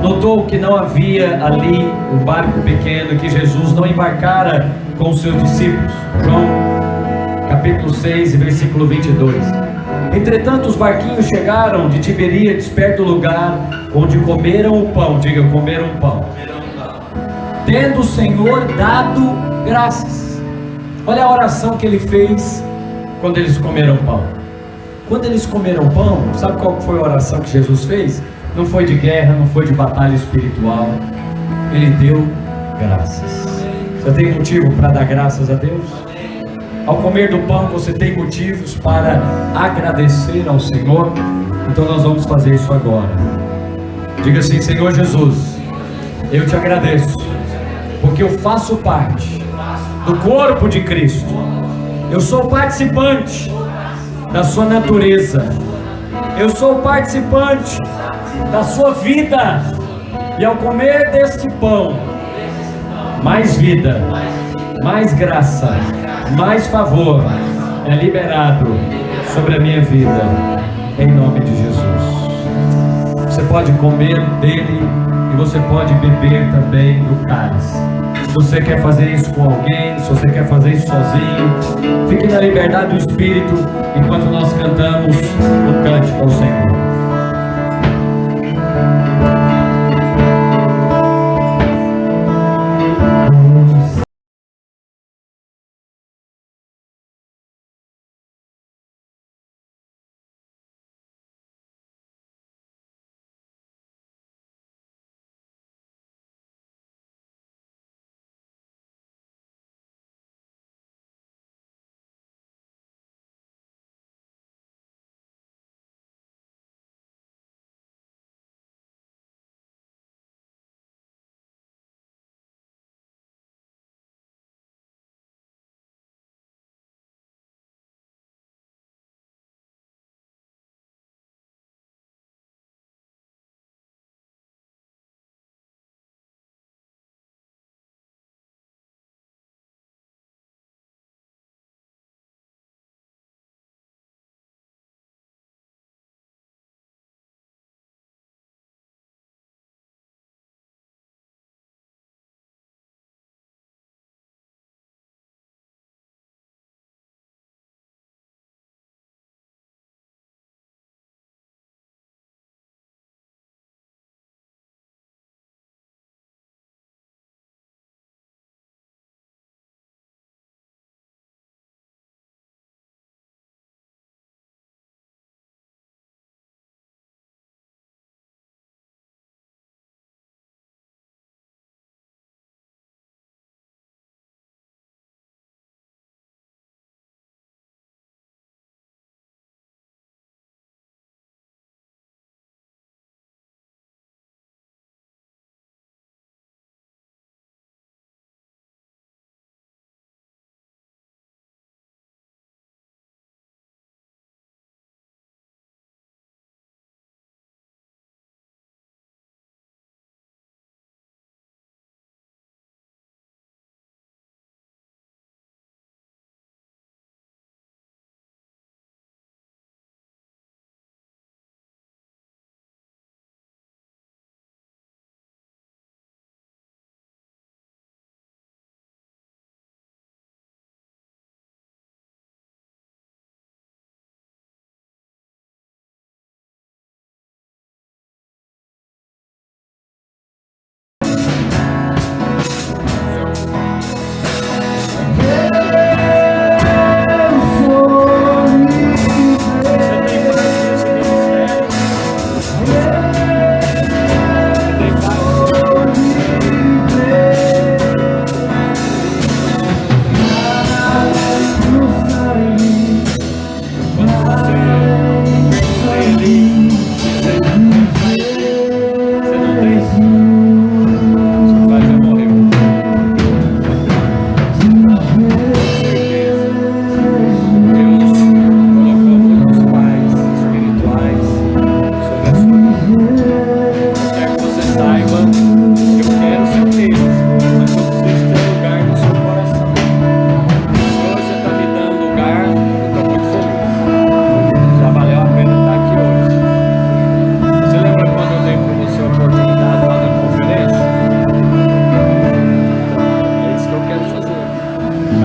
notou que não havia ali um barco pequeno, que Jesus não embarcara com os seus discípulos. João capítulo 6, versículo 22. Entretanto, os barquinhos chegaram de Tiberíades, perto do lugar onde comeram o pão. Diga: comeram o pão. Tendo o Senhor dado graças. Olha a oração que ele fez quando eles comeram pão. Quando eles comeram pão, sabe qual foi a oração que Jesus fez? Não foi de guerra, não foi de batalha espiritual. Ele deu graças. Você tem motivo para dar graças a Deus? Ao comer do pão, você tem motivos para agradecer ao Senhor? Então nós vamos fazer isso agora. Diga assim: Senhor Jesus, eu te agradeço, porque eu faço parte do corpo de Cristo. Eu sou participante da sua natureza. Eu sou participante da sua vida. E ao comer deste pão, mais vida, mais graça, mais favor é liberado sobre a minha vida, em nome de Jesus. Você pode comer dele e você pode beber também do cálice. Se você quer fazer isso com alguém, se você quer fazer isso sozinho, fique na liberdade do Espírito enquanto nós cantamos o cântico ao Senhor.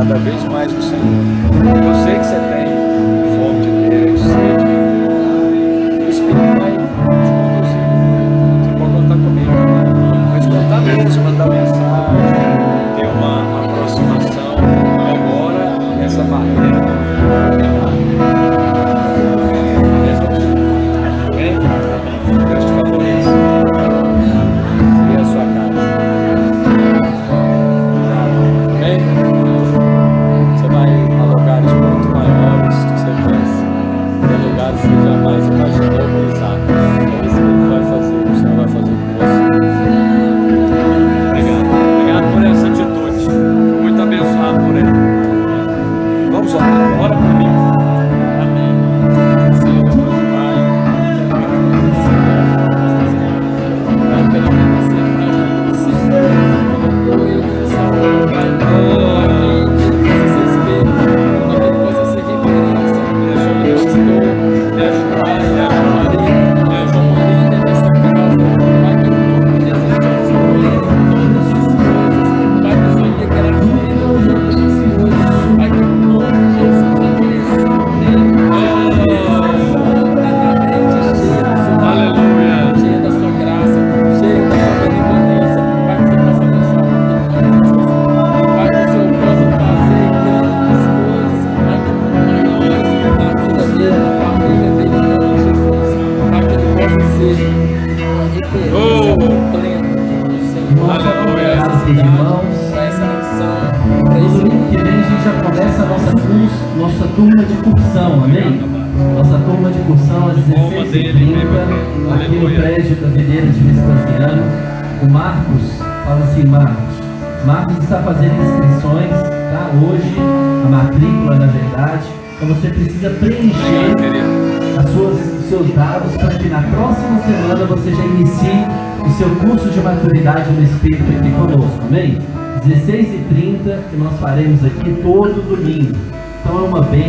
cada vez mais o Senhor. Eu sei que você tem fome de Deus, sede. O Espírito vai te conduzir. Você pode contar comigo. Vai escutar mesmo, mandar mensagem, ter uma aproximação. Agora, essa barreira. Amém? Deus te favoreça. E a sua casa. Amém? Você vai a lugares muito maiores do que você pensa. Em lugares que você jamais imaginou pisar. É isso que Ele vai fazer. O Senhor vai fazer com você. Obrigado. Obrigado por essa atitude. Muito abençoado por Ele. Vamos orar. Ora comigo. Amém. Senhor, Deus Pai. Pai, pela minha nossa turma de cursão, amém? Nossa turma de cursão às 16h30, aqui no prédio da Videira de Vespasiano. O Marcos, fala assim, Marcos está fazendo inscrições, tá? Hoje, a matrícula, na verdade. Então você precisa preencher os seus dados para que na próxima semana você já inicie o seu curso de maturidade no Espírito aqui conosco, amém? 16h30, que nós faremos aqui todo domingo. Então é uma bênção.